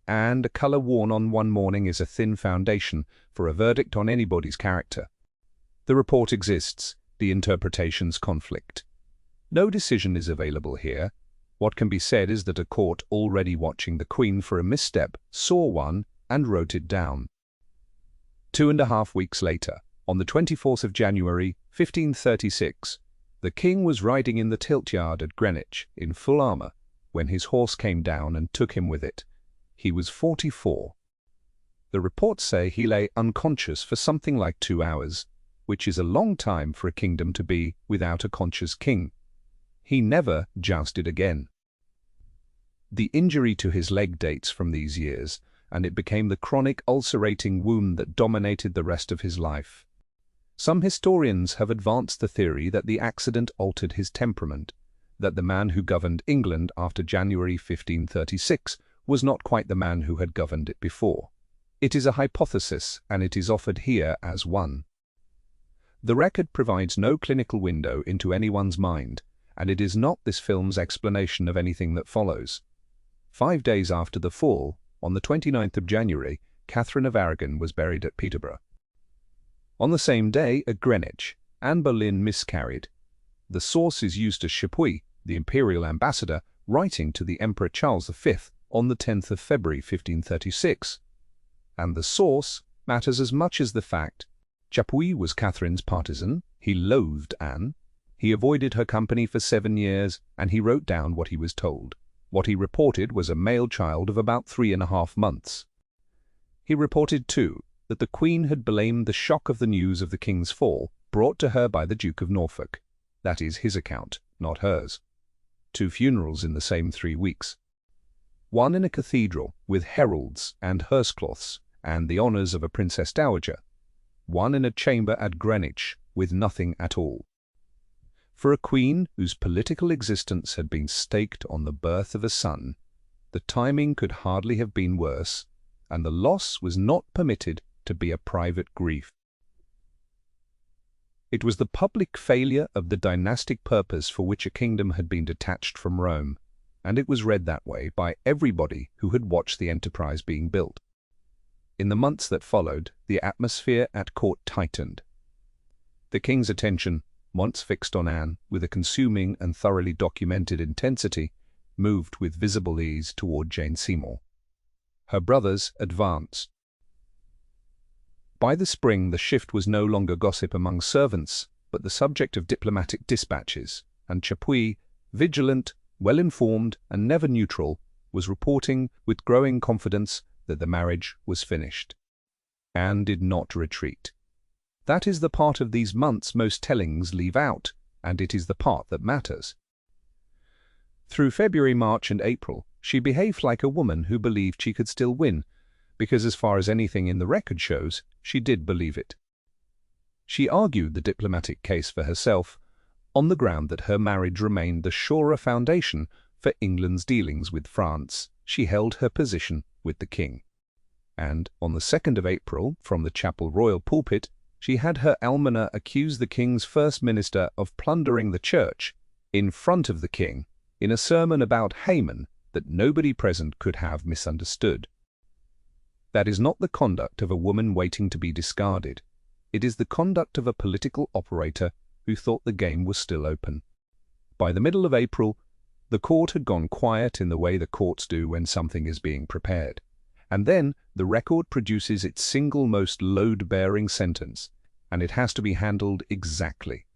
And a color worn on one morning is a thin foundation for a verdict on anybody's character. The report exists, the interpretations conflict. No decision is available here. What can be said is that a court already watching the Queen for a misstep saw one and wrote it down. 2.5 weeks later, on the 24th of January, 1536, the king was riding in the tilt-yard at Greenwich in full armour when his horse came down and took him with it. He was 44. The reports say he lay unconscious for something like 2 hours, which is a long time for a kingdom to be without a conscious king. He never jousted again. The injury to his leg dates from these years, and it became the chronic ulcerating wound that dominated the rest of his life. Some historians have advanced the theory that the accident altered his temperament, that the man who governed England after January 1536 was not quite the man who had governed it before. It is a hypothesis, and it is offered here as one. The record provides no clinical window into anyone's mind, and it is not this film's explanation of anything that follows. 5 days after the fall, on the 29th of January, Catherine of Aragon was buried at Peterborough. On the same day, at Greenwich, Anne Boleyn miscarried. The source is Eustace Chapuis, the imperial ambassador, writing to the Emperor Charles V on the 10th of February 1536. And the source matters as much as the fact. Chapuis was Catherine's partisan, he loathed Anne, he avoided her company for 7 years, and he wrote down what he was told. What he reported was a male child of about 3½ months. He reported, too, that the Queen had blamed the shock of the news of the King's fall brought to her by the Duke of Norfolk. That is his account, not hers. 2 funerals in the same 3 weeks. One in a cathedral, with heralds and hearsecloths, and the honours of a Princess Dowager. One in a chamber at Greenwich, with nothing at all. For a queen whose political existence had been staked on the birth of a son, the timing could hardly have been worse, and the loss was not permitted to be a private grief. It was the public failure of the dynastic purpose for which a kingdom had been detached from Rome, and it was read that way by everybody who had watched the enterprise being built. In the months that followed, the atmosphere at court tightened. The king's attention, once fixed on Anne with a consuming and thoroughly documented intensity, moved with visible ease toward Jane Seymour. Her brothers advanced. By the spring, the shift was no longer gossip among servants, but the subject of diplomatic dispatches, and Chapuis, vigilant, well-informed, and never neutral, was reporting with growing confidence that the marriage was finished. Anne did not retreat. That is the part of these months most tellings leave out, and it is the part that matters. Through February, March, and April, she behaved like a woman who believed she could still win, because as far as anything in the record shows, she did believe it. She argued the diplomatic case for herself, on the ground that her marriage remained the surer foundation for England's dealings with France. She held her position with the king. And on the 2nd of April, from the Chapel Royal pulpit, she had her almoner accuse the king's first minister of plundering the church in front of the king in a sermon about Haman that nobody present could have misunderstood. That is not the conduct of a woman waiting to be discarded. It is the conduct of a political operator who thought the game was still open. By the middle of April, the court had gone quiet in the way the courts do when something is being prepared. And then the record produces its single most load-bearing sentence, and it has to be handled exactly.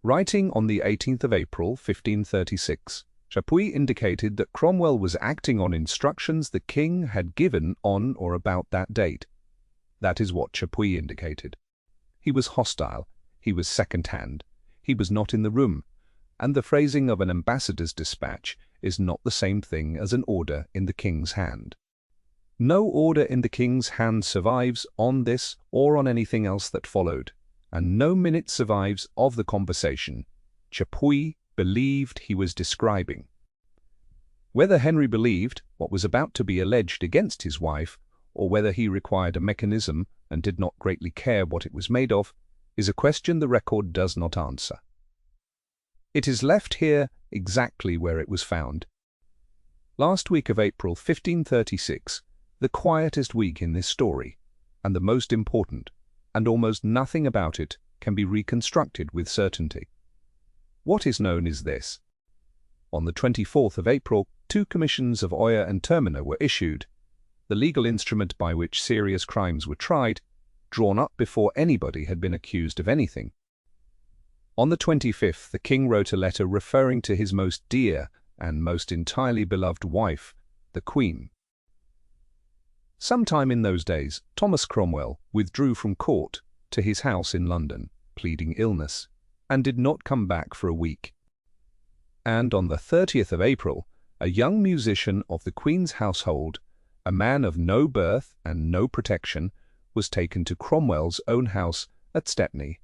Writing on the 18th of April, 1536, Chapuis indicated that Cromwell was acting on instructions the king had given on or about that date. That is what Chapuis indicated. He was hostile, he was second-hand, he was not in the room, and the phrasing of an ambassador's dispatch is not the same thing as an order in the king's hand. No order in the king's hand survives on this or on anything else that followed, and no minute survives of the conversation Chapuis believed he was describing. Whether Henry believed what was about to be alleged against his wife, or whether he required a mechanism and did not greatly care what it was made of, is a question the record does not answer. It is left here exactly where it was found. Last week of April 1536, the quietest week in this story, and the most important, and almost nothing about it can be reconstructed with certainty. What is known is this. On the 24th of April, 2 commissions of Oyer and Terminer were issued, the legal instrument by which serious crimes were tried, drawn up before anybody had been accused of anything. On the 25th, the king wrote a letter referring to his most dear and most entirely beloved wife, the Queen. Sometime in those days, Thomas Cromwell withdrew from court to his house in London, pleading illness, and did not come back for a week. And on the 30th of April, a young musician of the Queen's household, a man of no birth and no protection, was taken to Cromwell's own house at Stepney,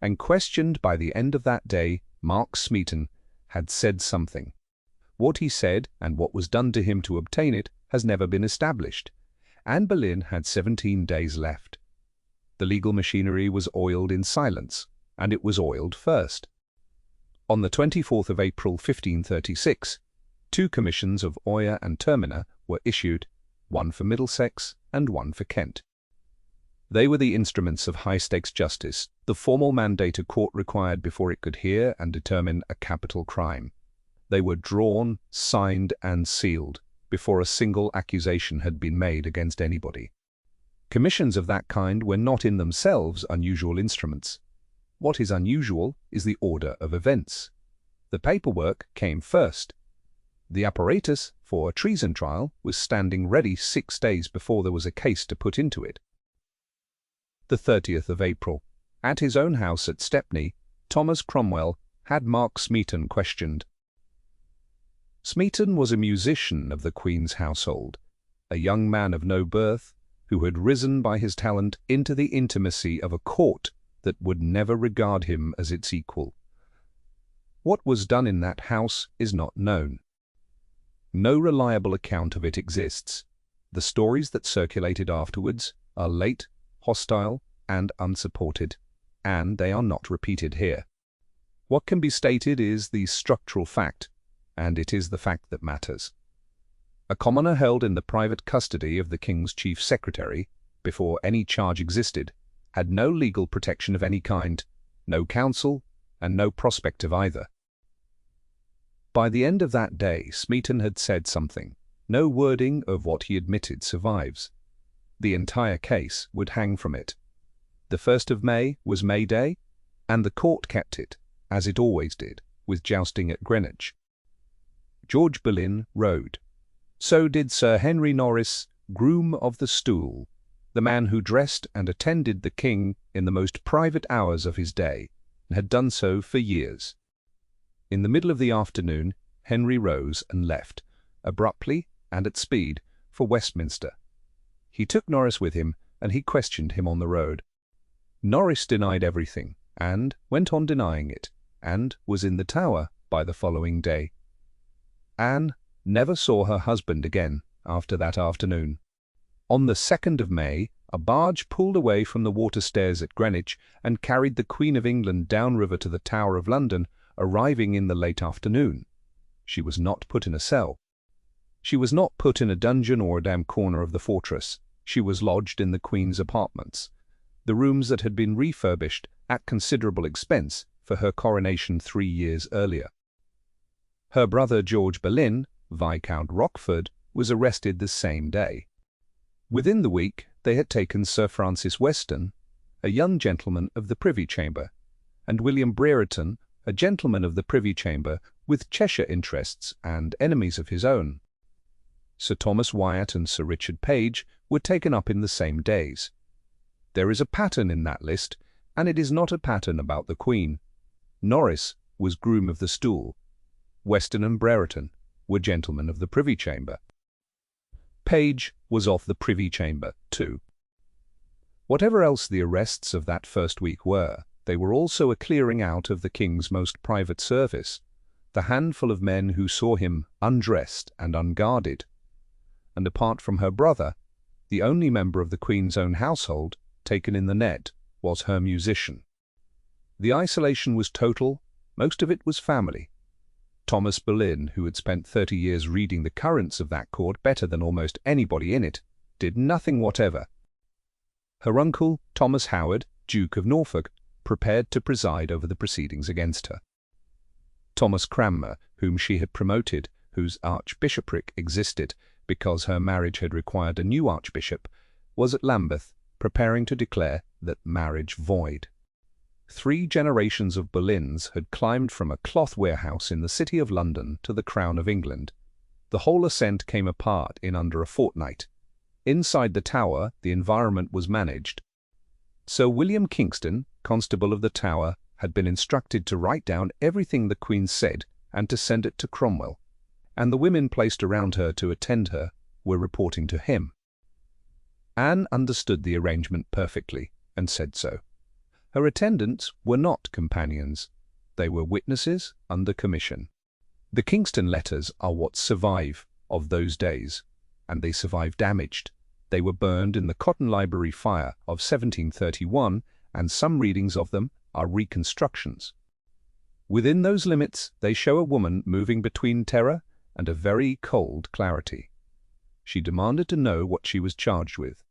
and questioned. By the end of that day, Mark Smeaton had said something. What he said and what was done to him to obtain it has never been established. Anne Boleyn had 17 days left. The legal machinery was oiled in silence, and it was oiled first. On the 24th of April 1536, 2 commissions of Oyer and Terminer were issued, one for Middlesex and one for Kent. They were the instruments of high-stakes justice, the formal mandate a court required before it could hear and determine a capital crime. They were drawn, signed, and sealed before a single accusation had been made against anybody. Commissions of that kind were not in themselves unusual instruments. What is unusual is the order of events. The paperwork came first. The apparatus for a treason trial was standing ready 6 days before there was a case to put into it. The 30th of April. At his own house at Stepney, Thomas Cromwell had Mark Smeaton questioned. Smeaton was a musician of the Queen's household, a young man of no birth, who had risen by his talent into the intimacy of a court that would never regard him as its equal. What was done in that house is not known. No reliable account of it exists. The stories that circulated afterwards are late, hostile, and unsupported, and they are not repeated here. What can be stated is the structural fact, and it is the fact that matters. A commoner held in the private custody of the King's Chief Secretary, before any charge existed, had no legal protection of any kind, no counsel, and no prospect of either. By the end of that day, Smeaton had said something. No wording of what he admitted survives. The entire case would hang from it. The 1st of May was May Day, and the court kept it, as it always did, with jousting at Greenwich. George Boleyn rode. So did Sir Henry Norris, Groom of the Stool, the man who dressed and attended the king in the most private hours of his day, and had done so for years. In the middle of the afternoon, Henry rose and left, abruptly and at speed, for Westminster. He took Norris with him, and he questioned him on the road. Norris denied everything, and went on denying it, and was in the Tower by the following day. Anne never saw her husband again after that afternoon. On the 2nd of May, a barge pulled away from the water stairs at Greenwich and carried the Queen of England downriver to the Tower of London, arriving in the late afternoon. She was not put in a cell. She was not put in a dungeon or a damp corner of the fortress. She was lodged in the Queen's apartments, the rooms that had been refurbished at considerable expense for her coronation 3 years earlier. Her brother George Boleyn, Viscount Rochford, was arrested the same day. Within the week, they had taken Sir Francis Weston, a young gentleman of the Privy Chamber, and William Brereton, a gentleman of the Privy Chamber with Cheshire interests and enemies of his own. Sir Thomas Wyatt and Sir Richard Page were taken up in the same days. There is a pattern in that list, and it is not a pattern about the Queen. Norris was Groom of the Stool. Weston and Brereton were gentlemen of the Privy Chamber. Page was of the Privy Chamber, too. Whatever else the arrests of that first week were, they were also a clearing out of the King's most private service, the handful of men who saw him undressed and unguarded. And apart from her brother, the only member of the Queen's own household taken in the net was her musician. The isolation was total, most of it was family. Thomas Boleyn, who had spent 30 years reading the currents of that court better than almost anybody in it, did nothing whatever. Her uncle, Thomas Howard, Duke of Norfolk, prepared to preside over the proceedings against her. Thomas Cranmer, whom she had promoted, whose archbishopric existed because her marriage had required a new archbishop, was at Lambeth, preparing to declare that marriage void. 3 generations of Boleyns had climbed from a cloth warehouse in the City of London to the Crown of England. The whole ascent came apart in under a fortnight. Inside the Tower, the environment was managed. Sir William Kingston, Constable of the Tower, had been instructed to write down everything the Queen said and to send it to Cromwell, and the women placed around her to attend her were reporting to him. Anne understood the arrangement perfectly and said so. Her attendants were not companions. They were witnesses under commission. The Kingston letters are what survive of those days, and they survive damaged. They were burned in the Cotton Library fire of 1731, and some readings of them are reconstructions. Within those limits, they show a woman moving between terror and a very cold clarity. She demanded to know what she was charged with.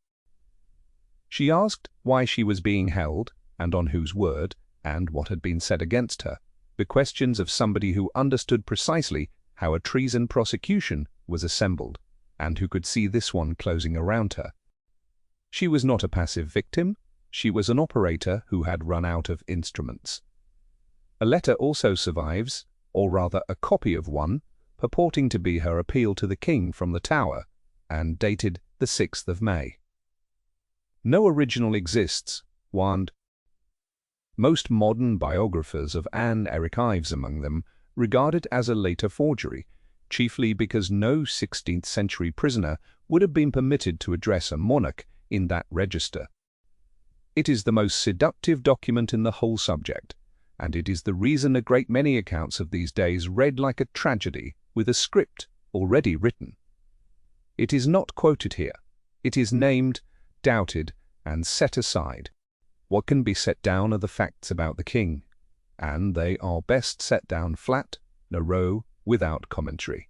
She asked why she was being held, and on whose word, and what had been said against her, the questions of somebody who understood precisely how a treason prosecution was assembled, and who could see this one closing around her. She was not a passive victim, she was an operator who had run out of instruments. A letter also survives, or rather a copy of one, purporting to be her appeal to the king from the Tower, and dated the 6th of May. No original exists, and most modern biographers of Anne Eric Ives among them regard it as a later forgery, chiefly because no 16th-century prisoner would have been permitted to address a monarch in that register. It is the most seductive document in the whole subject, and it is the reason a great many accounts of these days read like a tragedy with a script already written. It is not quoted here. It is named, doubted, and set aside. What can be set down are the facts about the king, and they are best set down flat, in a row, without commentary.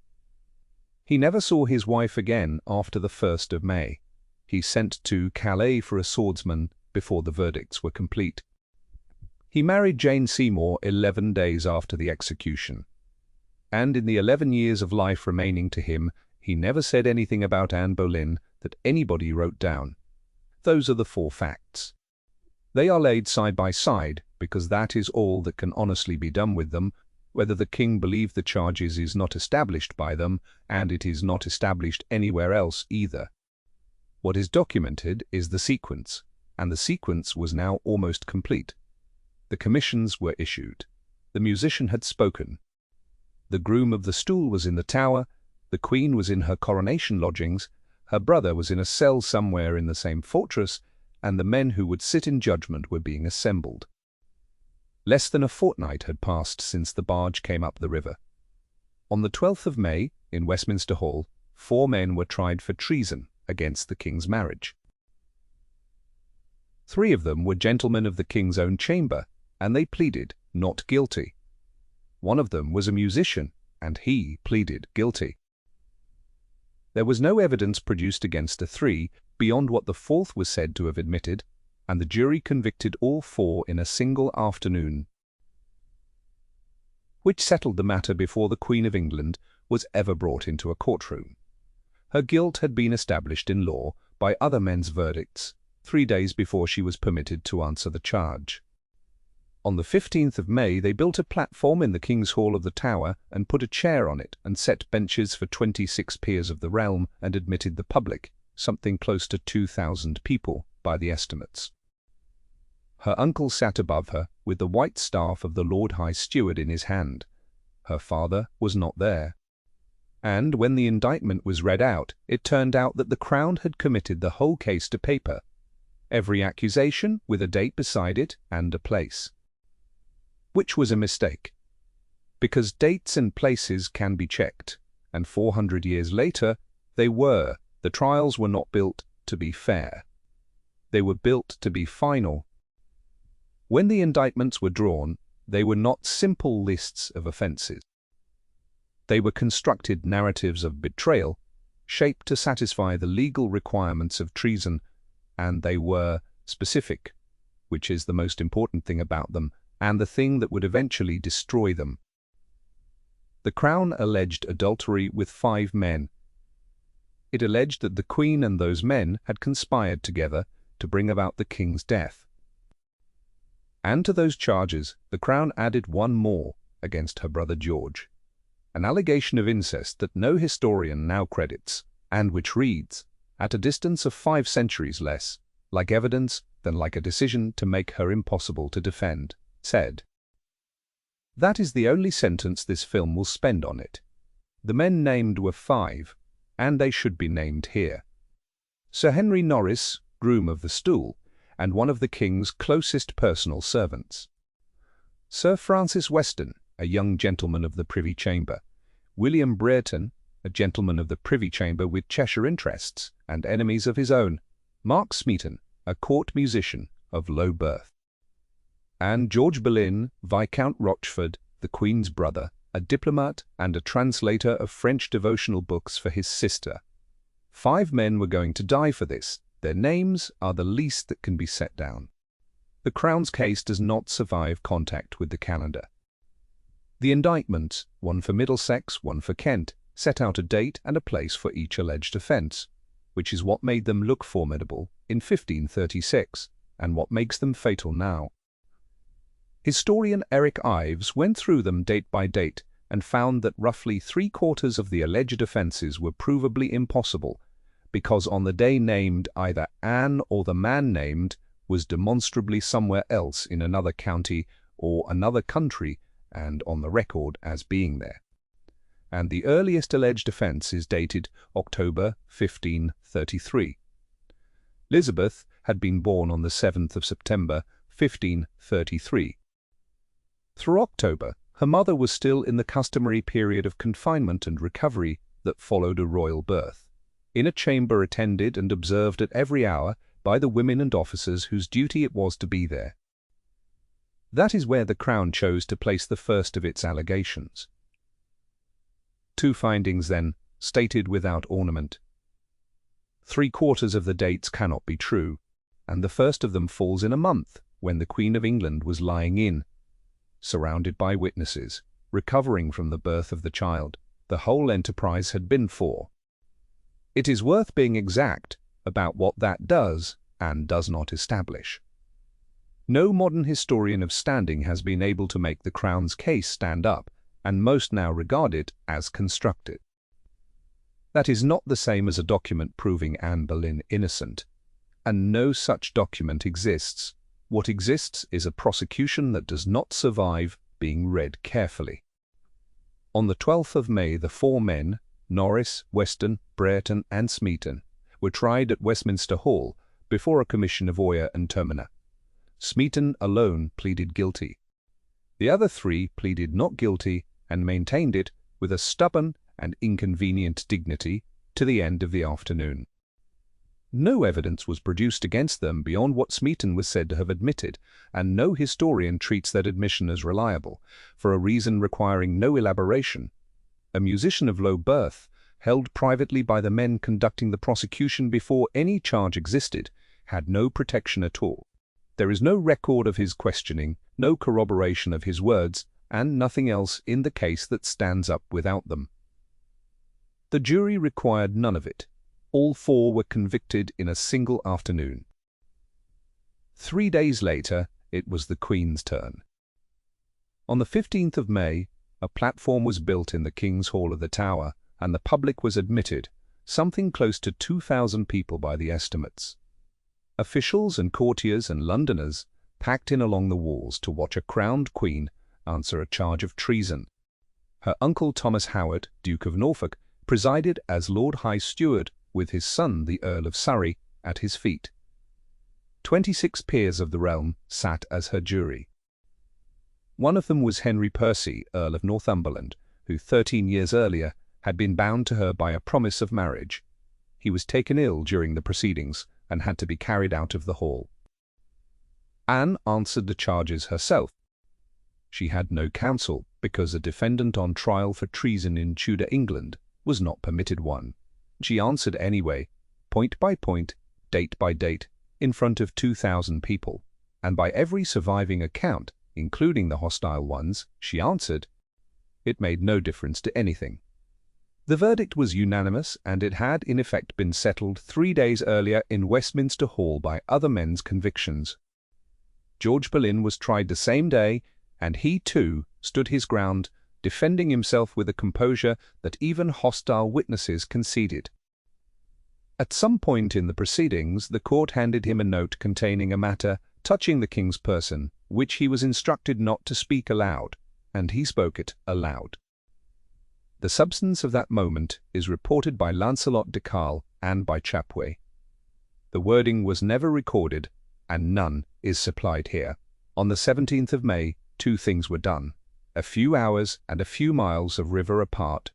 He never saw his wife again after the 1st of May. He sent to Calais for a swordsman before the verdicts were complete. He married Jane Seymour 11 days after the execution, and in the 11 years of life remaining to him, he never said anything about Anne Boleyn that anybody wrote down. Those are the 4 facts. They are laid side by side because that is all that can honestly be done with them. Whether the king believed the charges is not established by them, and it is not established anywhere else either. What is documented is the sequence, and the sequence was now almost complete. The commissions were issued. The musician had spoken. The groom of the stool was in the Tower, the Queen was in her coronation lodgings, her brother was in a cell somewhere in the same fortress, and the men who would sit in judgment were being assembled. Less than a fortnight had passed since the barge came up the river. On the 12th of May, in Westminster Hall, 4 men were tried for treason against the king's marriage. 3 of them were gentlemen of the king's own chamber, and they pleaded not guilty. 1 of them was a musician, and he pleaded guilty. There was no evidence produced against the 3 beyond what the 4th was said to have admitted, and the jury convicted all 4 in a single afternoon, which settled the matter before the Queen of England was ever brought into a courtroom. Her guilt had been established in law by other men's verdicts 3 days before she was permitted to answer the charge. On the 15th of May they built a platform in the King's Hall of the Tower and put a chair on it and set benches for 26 peers of the realm and admitted the public, something close to 2,000 people by the estimates. Her uncle sat above her with the white staff of the Lord High Steward in his hand. Her father was not there. And when the indictment was read out, it turned out that the Crown had committed the whole case to paper, every accusation with a date beside it and a place. Which was a mistake, because dates and places can be checked, and 400 years later they were. The trials were not built to be fair. They were built to be final. When the indictments were drawn, they were not simple lists of offences. They were constructed narratives of betrayal, shaped to satisfy the legal requirements of treason, and they were specific, which is the most important thing about them, and the thing that would eventually destroy them. The Crown alleged adultery with 5 men. It alleged that the Queen and those men had conspired together to bring about the king's death. And to those charges, the Crown added 1 more against her brother George, an allegation of incest that no historian now credits, and which reads, at a distance of 5 centuries less, like evidence than like a decision to make her impossible to defend, said. That is the only sentence this film will spend on it. The men named were 5, and they should be named here. Sir Henry Norris, groom of the stool, and one of the king's closest personal servants. Sir Francis Weston, a young gentleman of the Privy Chamber. William Brereton, a gentleman of the Privy Chamber with Cheshire interests and enemies of his own. Mark Smeaton, a court musician of low birth. And George Boleyn, Viscount Rochford, the Queen's brother, a diplomat and a translator of French devotional books for his sister. 5 men were going to die for this. Their names are the least that can be set down. The Crown's case does not survive contact with the calendar. The indictments, one for Middlesex, one for Kent, set out a date and a place for each alleged offence, which is what made them look formidable in 1536, and what makes them fatal now. Historian Eric Ives went through them date by date and found that roughly 3/4 of the alleged offences were provably impossible, because on the day named either Anne or the man named was demonstrably somewhere else in another county or another country and on the record as being there. And the earliest alleged offence is dated October 1533. Elizabeth had been born on the 7th of September 1533. Through October, her mother was still in the customary period of confinement and recovery that followed a royal birth, in a chamber attended and observed at every hour by the women and officers whose duty it was to be there. That is where the Crown chose to place the first of its allegations. 2 findings, then, stated without ornament. 3/4 of the dates cannot be true, and the first of them falls in a month when the Queen of England was lying in, surrounded by witnesses, recovering from the birth of the child the whole enterprise had been for. It is worth being exact about what that does and does not establish. No modern historian of standing has been able to make the Crown's case stand up, and most now regard it as constructed. That is not the same as a document proving Anne Boleyn innocent, and no such document exists. What exists is a prosecution that does not survive being read carefully. On the 12th of May, the 4 men, Norris, Weston, Brereton and Smeaton, were tried at Westminster Hall before a commission of Oyer and Terminer. Smeaton alone pleaded guilty. The other 3 pleaded not guilty and maintained it with a stubborn and inconvenient dignity to the end of the afternoon. No evidence was produced against them beyond what Smeaton was said to have admitted, and no historian treats that admission as reliable, for a reason requiring no elaboration. A musician of low birth, held privately by the men conducting the prosecution before any charge existed, had no protection at all. There is no record of his questioning, no corroboration of his words, and nothing else in the case that stands up without them. The jury required none of it. All 4 were convicted in a single afternoon. 3 days later, it was the Queen's turn. On the 15th of May, a platform was built in the King's Hall of the Tower, and the public was admitted, something close to 2,000 people by the estimates. Officials and courtiers and Londoners packed in along the walls to watch a crowned queen answer a charge of treason. Her uncle Thomas Howard, Duke of Norfolk, presided as Lord High Steward, with his son, the Earl of Surrey, at his feet. 26 peers of the realm sat as her jury. One of them was Henry Percy, Earl of Northumberland, who 13 years earlier had been bound to her by a promise of marriage. He was taken ill during the proceedings and had to be carried out of the hall. Anne answered the charges herself. She had no counsel because a defendant on trial for treason in Tudor England was not permitted one. She answered anyway, point by point, date by date, in front of 2,000 people, and by every surviving account, including the hostile ones, she answered. It made no difference to anything. The verdict was unanimous, and it had in effect been settled 3 days earlier in Westminster Hall by other men's convictions. George Boleyn was tried the same day, and he too stood his ground, defending himself with a composure that even hostile witnesses conceded. At some point in the proceedings, the court handed him a note containing a matter touching the king's person, which he was instructed not to speak aloud, and he spoke it aloud. The substance of that moment is reported by Lancelot de Carle and by Chapway. The wording was never recorded, and none is supplied here. On the 17th of May, 2 things were done, a few hours and a few miles of river apart.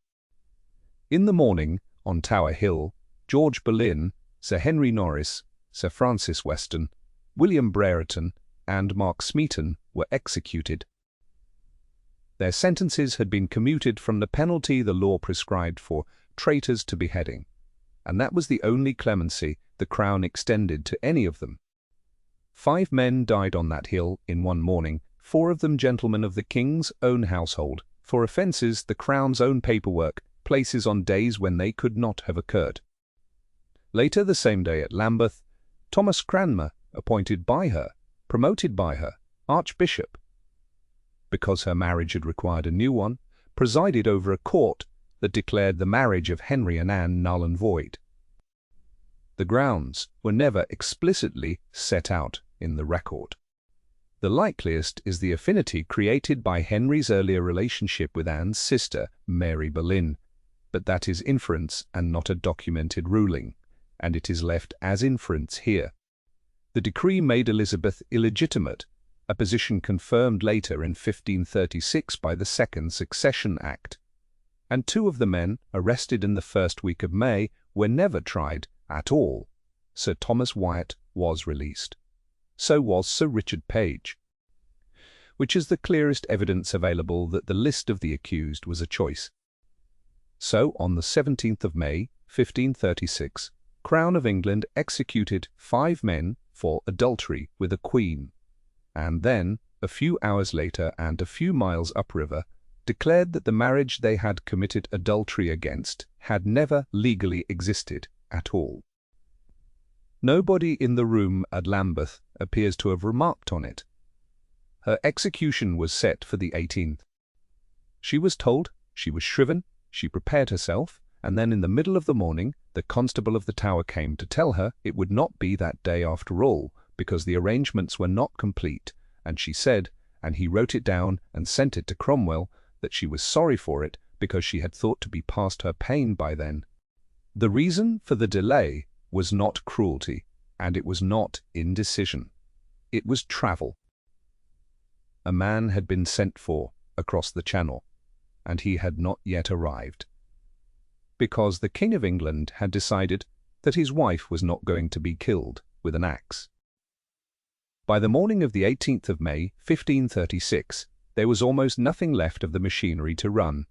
In the morning, on Tower Hill, George Boleyn, Sir Henry Norris, Sir Francis Weston, William Brereton, and Mark Smeaton were executed. Their sentences had been commuted from the penalty the law prescribed for traitors to beheading, and that was the only clemency the Crown extended to any of them. 5 men died on that hill in one morning, 4 of them gentlemen of the King's own household, for offences the Crown's own paperwork places on days when they could not have occurred. Later the same day at Lambeth, Thomas Cranmer, appointed by her, promoted by her, Archbishop, because her marriage had required a new one, presided over a court that declared the marriage of Henry and Anne null and void. The grounds were never explicitly set out in the record. The likeliest is the affinity created by Henry's earlier relationship with Anne's sister, Mary Boleyn, but that is inference and not a documented ruling, and it is left as inference here. The decree made Elizabeth illegitimate, a position confirmed later in 1536 by the Second Succession Act, and 2 of the men arrested in the first week of May were never tried at all. Sir Thomas Wyatt was released. So was Sir Richard Page, which is the clearest evidence available that the list of the accused was a choice. So, on the 17th of May, 1536, Crown of England executed 5 men for adultery with a queen, and then, a few hours later and a few miles upriver, declared that the marriage they had committed adultery against had never legally existed at all. Nobody in the room at Lambeth appears to have remarked on it. Her execution was set for the 18th. She was told, she was shriven, she prepared herself, and then in the middle of the morning the constable of the Tower came to tell her it would not be that day after all, because the arrangements were not complete, and she said, and he wrote it down and sent it to Cromwell, that she was sorry for it because she had thought to be past her pain by then. The reason for the delay was not cruelty, and it was not indecision. It was travel. A man had been sent for across the Channel, and he had not yet arrived, because the King of England had decided that his wife was not going to be killed with an axe. By the morning of the 18th of May, 1536, there was almost nothing left of the machinery to run.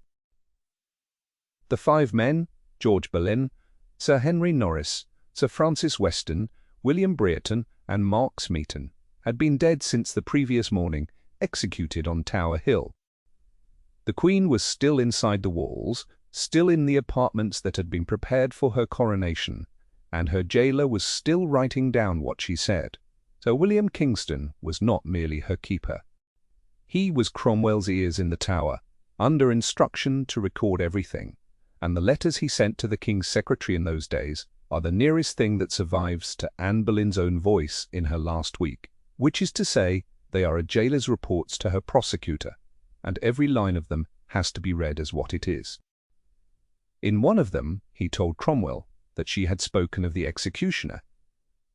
The 5 men, George Boleyn, Sir Henry Norris, Sir Francis Weston, William Brereton, and Mark Smeaton, had been dead since the previous morning, executed on Tower Hill. The Queen was still inside the walls, still in the apartments that had been prepared for her coronation, and her jailer was still writing down what she said. Sir William Kingston was not merely her keeper. He was Cromwell's ears in the Tower, under instruction to record everything, and the letters he sent to the King's secretary in those days are the nearest thing that survives to Anne Boleyn's own voice in her last week, which is to say, they are a jailer's reports to her prosecutor, and every line of them has to be read as what it is. In one of them, he told Cromwell that she had spoken of the executioner,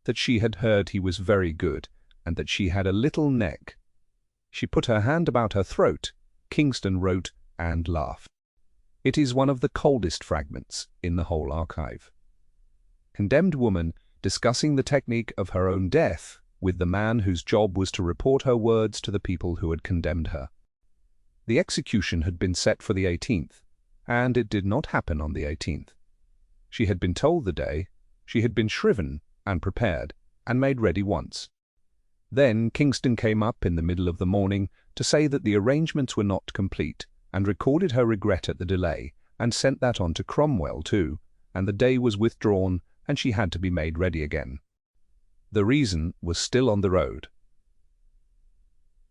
that she had heard he was very good, and that she had a little neck. She put her hand about her throat, Kingston wrote, and laughed. It is one of the coldest fragments in the whole archive. Condemned woman discussing the technique of her own death with the man whose job was to report her words to the people who had condemned her. The execution had been set for the 18th, and it did not happen on the 18th. She had been told the day, she had been shriven and prepared, and made ready once. Then Kingston came up in the middle of the morning to say that the arrangements were not complete, and recorded her regret at the delay, and sent that on to Cromwell too, and the day was withdrawn, and she had to be made ready again. The reason was still on the road.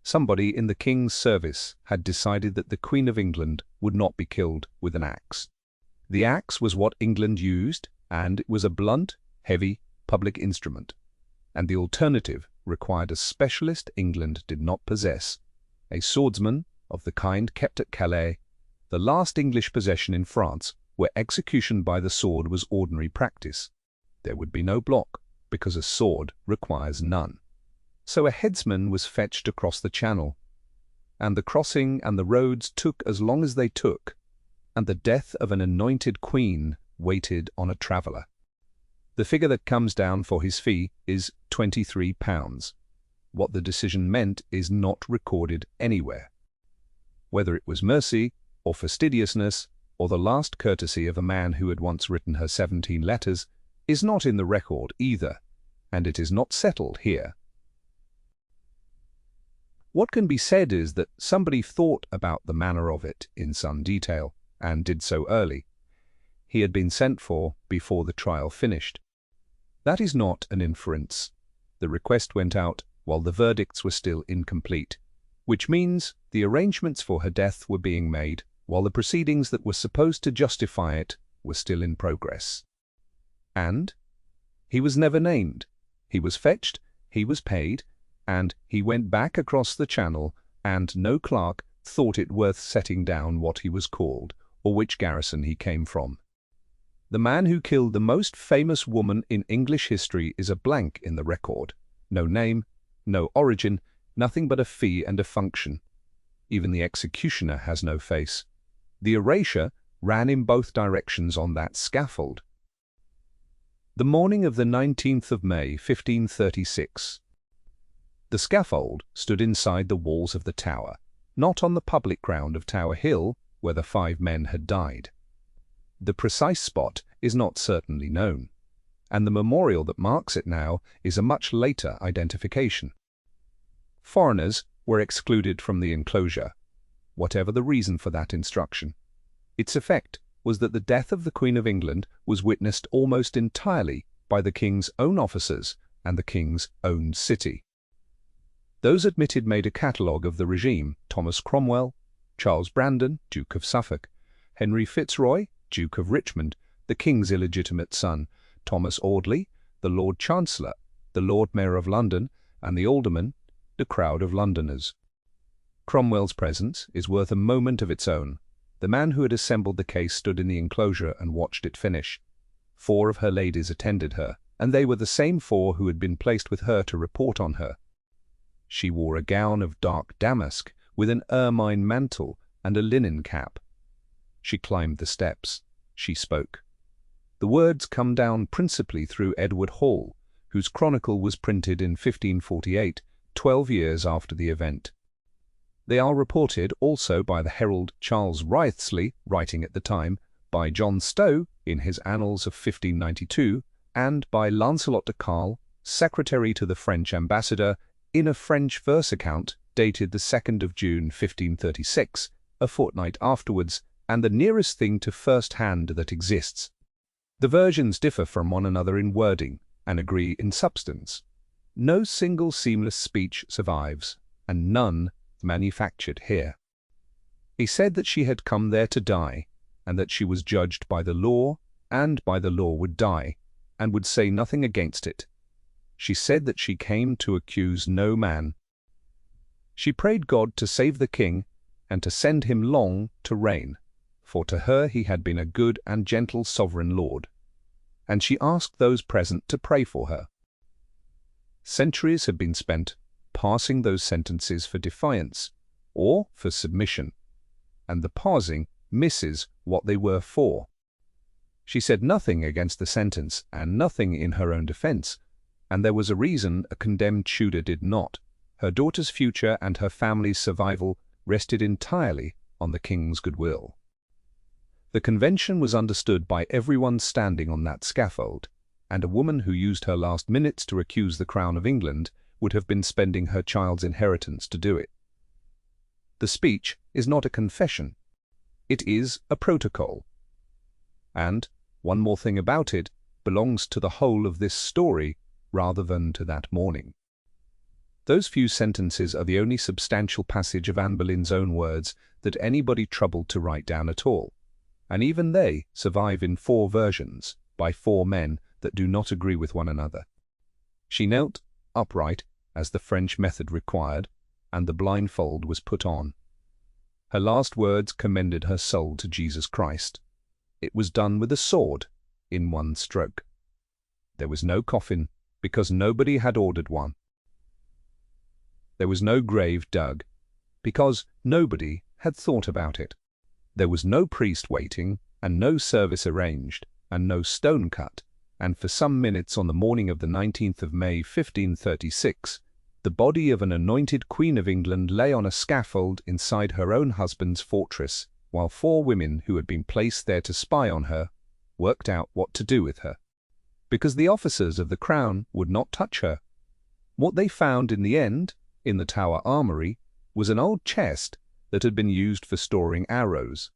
Somebody in the King's service had decided that the Queen of England would not be killed with an axe. The axe was what England used, and it was a blunt, heavy, public instrument, and the alternative required a specialist England did not possess, a swordsman of the kind kept at Calais, the last English possession in France, where execution by the sword was ordinary practice. There would be no block, because a sword requires none. So a headsman was fetched across the Channel, and the crossing and the roads took as long as they took, and the death of an anointed queen waited on a traveller. The figure that comes down for his fee is £23. What the decision meant is not recorded anywhere. whether it was mercy or fastidiousness or the last courtesy of a man who had once written her 17 letters, is not in the record either, and it is not settled here. What can be said is that somebody thought about the manner of it in some detail, and did so early. He had been sent for before the trial finished. That is not an inference. The request went out while the verdicts were still incomplete, which means the arrangements for her death were being made while the proceedings that were supposed to justify it were still in progress. And he was never named. He was fetched, he was paid, and he went back across the channel, and no clerk thought it worth setting down what he was called or which garrison he came from. The man who killed the most famous woman in English history is a blank in the record. No name, no origin, nothing but a fee and a function. Even the executioner has no face. The erasure ran in both directions on that scaffold. The morning of the 19th of May, 1536. The scaffold stood inside the walls of the tower, not on the public ground of Tower Hill, where the 5 men had died. The precise spot is not certainly known, and the memorial that marks it now is a much later identification. Foreigners were excluded from the enclosure, whatever the reason for that instruction. Its effect was that the death of the Queen of England was witnessed almost entirely by the King's own officers and the King's own city. Those admitted made a catalogue of the regime: Thomas Cromwell, Charles Brandon, Duke of Suffolk, Henry Fitzroy, Duke of Richmond, the King's illegitimate son, Thomas Audley, the Lord Chancellor, the Lord Mayor of London, and the aldermen, the crowd of Londoners. Cromwell's presence is worth a moment of its own. The man who had assembled the case stood in the enclosure and watched it finish. 4 of her ladies attended her, and they were the same 4 who had been placed with her to report on her. She wore a gown of dark damask, with an ermine mantle and a linen cap. She climbed the steps. She spoke. The words come down principally through Edward Hall, whose chronicle was printed in 1548, 12 years after the event. They are reported also by the herald Charles Wriothesley, writing at the time, by John Stow in his Annals of 1592, and by Lancelot de Carle, secretary to the French ambassador, in a French verse account dated the 2nd of June 1536, a fortnight afterwards, and the nearest thing to first-hand that exists. The versions differ from one another in wording and agree in substance. No single seamless speech survives, and none manufactured here. He said that she had come there to die, and that she was judged by the law, and by the law would die, and would say nothing against it. She said that she came to accuse no man. She prayed God to save the king, and to send him long to reign, for to her he had been a good and gentle sovereign lord, and she asked those present to pray for her. Centuries had been spent passing those sentences for defiance, or for submission, and the parsing misses what they were for. She said nothing against the sentence, and nothing in her own defense, and there was a reason a condemned Tudor did not. Her daughter's future and her family's survival rested entirely on the king's goodwill. The convention was understood by everyone standing on that scaffold, and a woman who used her last minutes to accuse the Crown of England would have been spending her child's inheritance to do it. The speech is not a confession. It is a protocol. And, one more thing about it, belongs to the whole of this story rather than to that morning. Those few sentences are the only substantial passage of Anne Boleyn's own words that anybody troubled to write down at all, and even they survive in 4 versions by 4 men that do not agree with one another. She knelt upright, as the French method required, and the blindfold was put on. Her last words commended her soul to Jesus Christ. It was done with a sword, in one stroke. There was no coffin, because nobody had ordered one. There was no grave dug, because nobody had thought about it. There was no priest waiting, and no service arranged, and no stone cut, and for some minutes on the morning of the 19th of May, 1536, The body of an anointed Queen of England lay on a scaffold inside her own husband's fortress, while 4 women who had been placed there to spy on her worked out what to do with her, because the officers of the crown would not touch her. What they found in the end, in the Tower Armoury, was an old chest that had been used for storing arrows.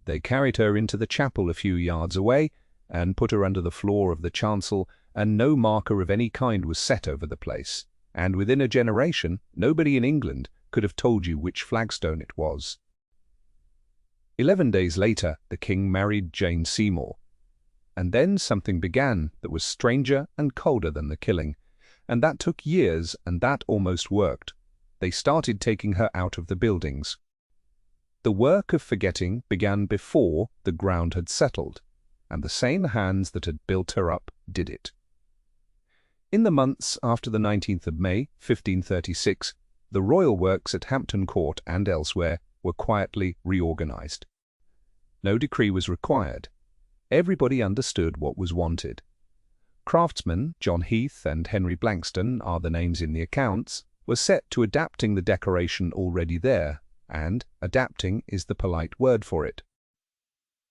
They carried her into the chapel a few yards away and put her under the floor of the chancel, and no marker of any kind was set over the place, and within a generation nobody in England could have told you which flagstone it was. 11 days later, the king married Jane Seymour. And then something began that was stranger and colder than the killing, and that took years, and that almost worked. They started taking her out of the buildings. The work of forgetting began before the ground had settled, and the same hands that had built her up did it. In the months after the 19th of May, 1536, the royal works at Hampton Court and elsewhere were quietly reorganized. No decree was required. Everybody understood what was wanted. Craftsmen, John Heath and Henry Blankston are the names in the accounts, were set to adapting the decoration already there, and adapting is the polite word for it.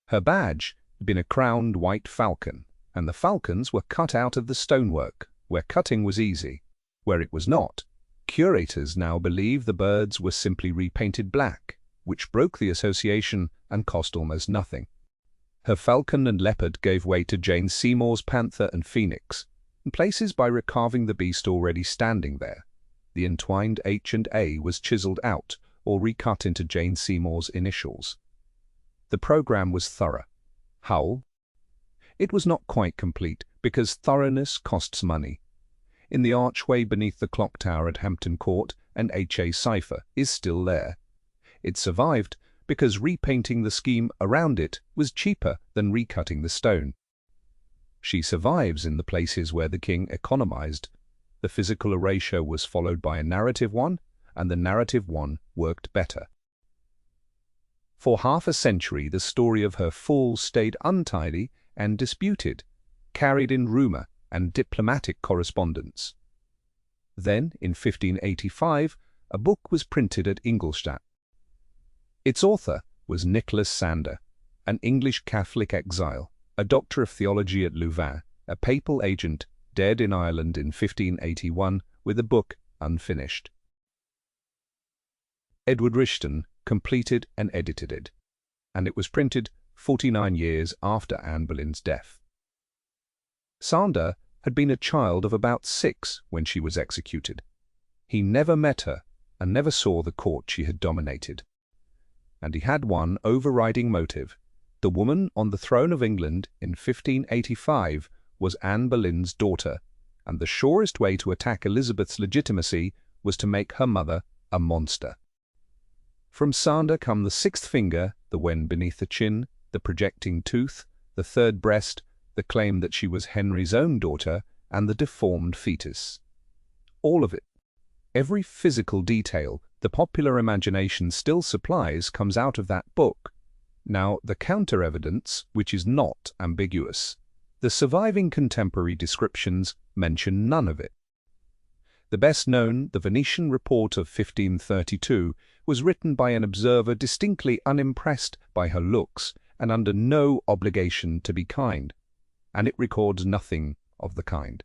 Her badge had been a crowned white falcon, and the falcons were cut out of the stonework, where cutting was easy. Where it was not, curators now believe the birds were simply repainted black, which broke the association and cost almost nothing. Her falcon and leopard gave way to Jane Seymour's panther and phoenix, in places by recarving the beast already standing there. The entwined H and A was chiselled out or recut into Jane Seymour's initials. The programme was thorough. How? It was not quite complete, because thoroughness costs money. In the archway beneath the clock tower at Hampton Court, an H.A. cipher is still there. It survived because repainting the scheme around it was cheaper than recutting the stone. She survives in the places where the king economized. The physical erasure was followed by a narrative one, and the narrative one worked better. For half a century the story of her fall stayed untidy and disputed, carried in rumour and diplomatic correspondence. Then, in 1585, a book was printed at Ingolstadt. Its author was Nicholas Sander, an English Catholic exile, a doctor of theology at Louvain, a papal agent, dead in Ireland in 1581 with a book unfinished. Edward Rishton completed and edited it, and it was printed 49 years after Anne Boleyn's death. Sander had been a child of about 6 when she was executed. He never met her and never saw the court she had dominated. And he had one overriding motive. The woman on the throne of England in 1585 was Anne Boleyn's daughter, and the surest way to attack Elizabeth's legitimacy was to make her mother a monster. From Sander come the 6th finger, the wen beneath the chin, the projecting tooth, the 3rd breast, the claim that she was Henry's own daughter, and the deformed fetus. All of it. Every physical detail the popular imagination still supplies comes out of that book. Now, the counter-evidence, which is not ambiguous. The surviving contemporary descriptions mention none of it. The best known, the Venetian report of 1532, was written by an observer distinctly unimpressed by her looks and under no obligation to be kind, and it records nothing of the kind.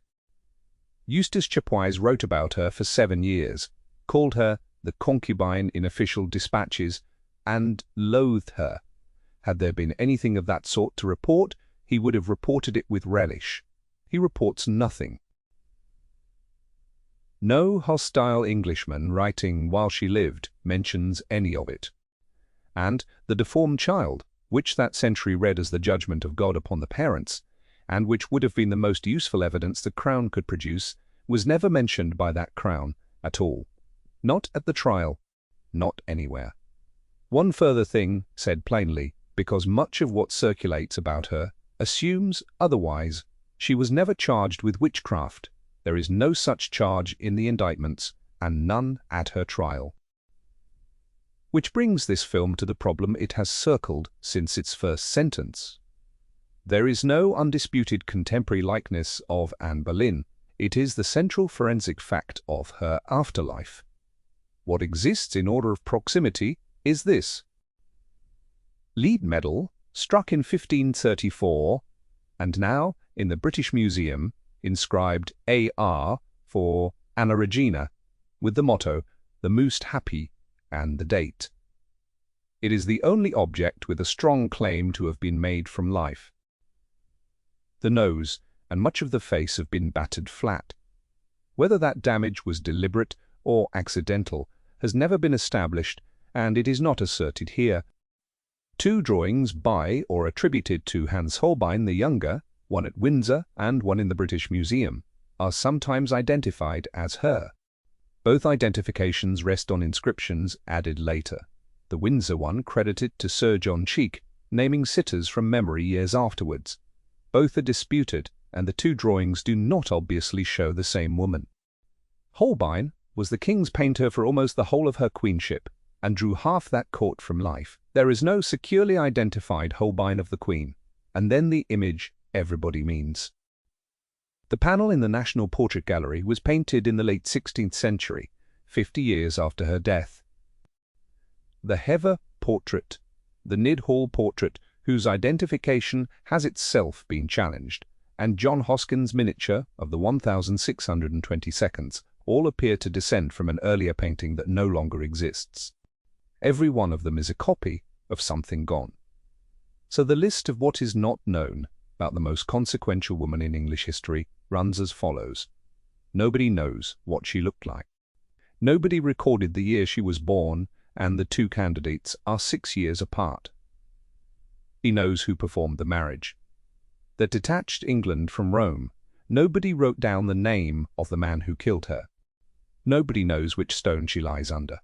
Eustace Chapuys wrote about her for 7 years, called her the concubine in official dispatches, and loathed her. Had there been anything of that sort to report, he would have reported it with relish. He reports nothing. No hostile Englishman writing while she lived mentions any of it. And the deformed child, which that century read as the judgment of God upon the parents, and which would have been the most useful evidence the Crown could produce, was never mentioned by that Crown at all. Not at the trial, not anywhere. One further thing, said plainly, because much of what circulates about her assumes otherwise. She was never charged with witchcraft. There is no such charge in the indictments, and none at her trial. Which brings this film to the problem it has circled since its first sentence. There is no undisputed contemporary likeness of Anne Boleyn. It is the central forensic fact of her afterlife. What exists in order of proximity is this: lead medal, struck in 1534, and now in the British Museum, inscribed A.R. for Anna Regina, with the motto, "The Most Happy," and the date. It is the only object with a strong claim to have been made from life. The nose and much of the face have been battered flat. Whether that damage was deliberate or accidental has never been established, and it is not asserted here. Two drawings by or attributed to Hans Holbein the Younger, one at Windsor and one in the British Museum, are sometimes identified as her. Both identifications rest on inscriptions added later. The Windsor one credited to Sir John Cheek, naming sitters from memory years afterwards. Both are disputed, and the two drawings do not obviously show the same woman. Holbein was the king's painter for almost the whole of her queenship, and drew half that court from life. There is no securely identified Holbein of the Queen, and then the image everybody means. The panel in the National Portrait Gallery was painted in the late 16th century, 50 years after her death. The Hever portrait, the Nid Hall portrait, whose identification has itself been challenged, and John Hoskin's miniature of the 1622, all appear to descend from an earlier painting that no longer exists. Every one of them is a copy of something gone. So the list of what is not known about the most consequential woman in English history runs as follows. Nobody knows what she looked like. Nobody recorded the year she was born, and the two candidates are 6 years apart. He knows who performed the marriage. That detached England from Rome, nobody wrote down the name of the man who killed her. Nobody knows which stone she lies under.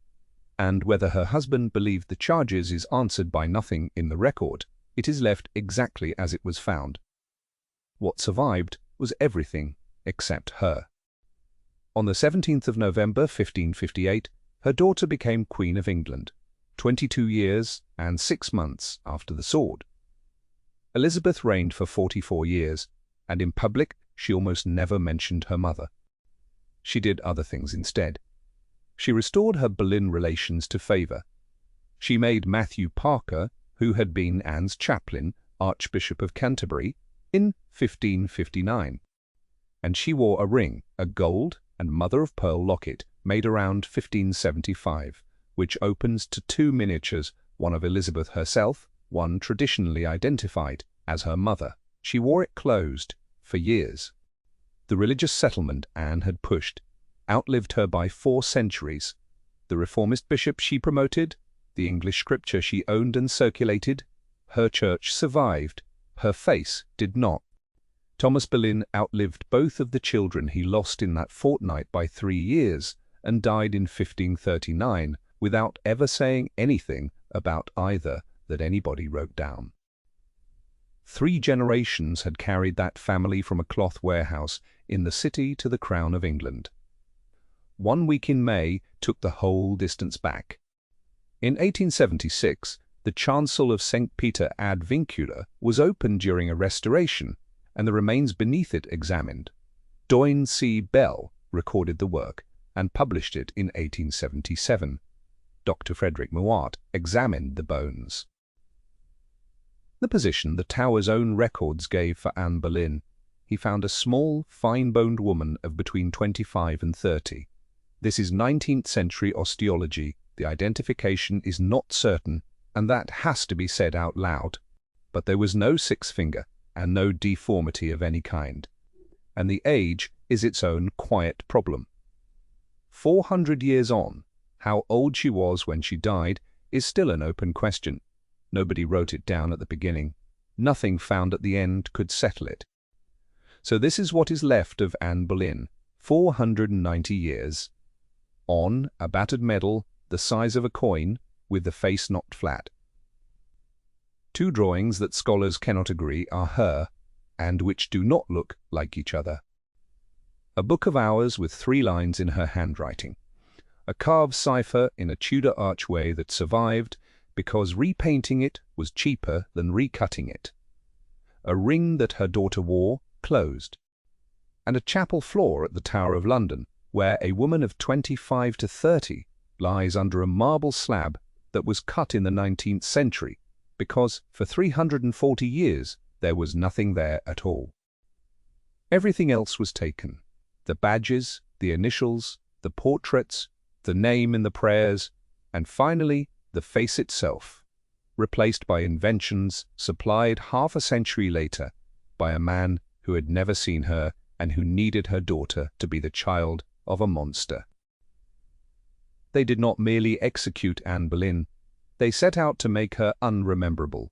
And whether her husband believed the charges is answered by nothing in the record. It is left exactly as it was found. What survived was everything except her. On the 17th of November 1558, her daughter became Queen of England, 22 years and 6 months after the sword. Elizabeth reigned for 44 years, and in public she almost never mentioned her mother. She did other things instead. She restored her Boleyn relations to favour. She made Matthew Parker, who had been Anne's chaplain, Archbishop of Canterbury, in 1559. And she wore a ring, a gold and mother-of-pearl locket made around 1575, which opens to 2 miniatures, one of Elizabeth herself, one traditionally identified as her mother. She wore it closed for years. The religious settlement Anne had pushed outlived her by 4 centuries. The reformist bishop she promoted, the English scripture she owned and circulated, her church survived, her face did not. Thomas Boleyn outlived both of the children he lost in that fortnight by 3 years, and died in 1539 without ever saying anything about either that anybody wrote down. 3 generations had carried that family from a cloth warehouse in the city to the crown of England. 1 week in May took the whole distance back. In 1876, the chancel of St. Peter ad Vincula was opened during a restoration, and the remains beneath it examined. Doyne C. Bell recorded the work and published it in 1877. Dr. Frederick Mowat examined the bones. The position the Tower's own records gave for Anne Boleyn, he found a small, fine-boned woman of between 25 and 30. This is 19th century osteology. The identification is not certain, and that has to be said out loud. But there was no 6 finger, and no deformity of any kind. And the age is its own quiet problem. 400 years on, how old she was when she died is still an open question. Nobody wrote it down at the beginning. Nothing found at the end could settle it. So this is what is left of Anne Boleyn, 490 years. On a battered medal the size of a coin, with the face knocked flat. 2 drawings that scholars cannot agree are her, and which do not look like each other. A book of hours with 3 lines in her handwriting. A carved cipher in a Tudor archway that survived because repainting it was cheaper than recutting it. A ring that her daughter wore, closed. and a chapel floor at the Tower of London, where a woman of 25 to 30 lies under a marble slab that was cut in the 19th century, because for 340 years there was nothing there at all. Everything else was taken: the badges, the initials, the portraits, the name in the prayers, and finally the face itself, replaced by inventions supplied half a century later by a man who had never seen her and who needed her daughter to be the child of a monster. They did not merely execute Anne Boleyn, they set out to make her unrememberable.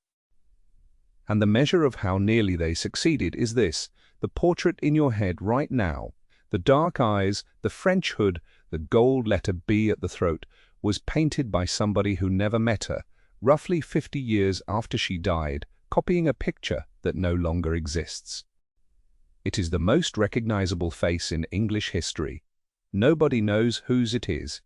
And the measure of how nearly they succeeded is this: the portrait in your head right now, the dark eyes, the French hood, the gold letter B at the throat, was painted by somebody who never met her, roughly 50 years after she died, copying a picture that no longer exists. It is the most recognizable face in English history. Nobody knows whose it is.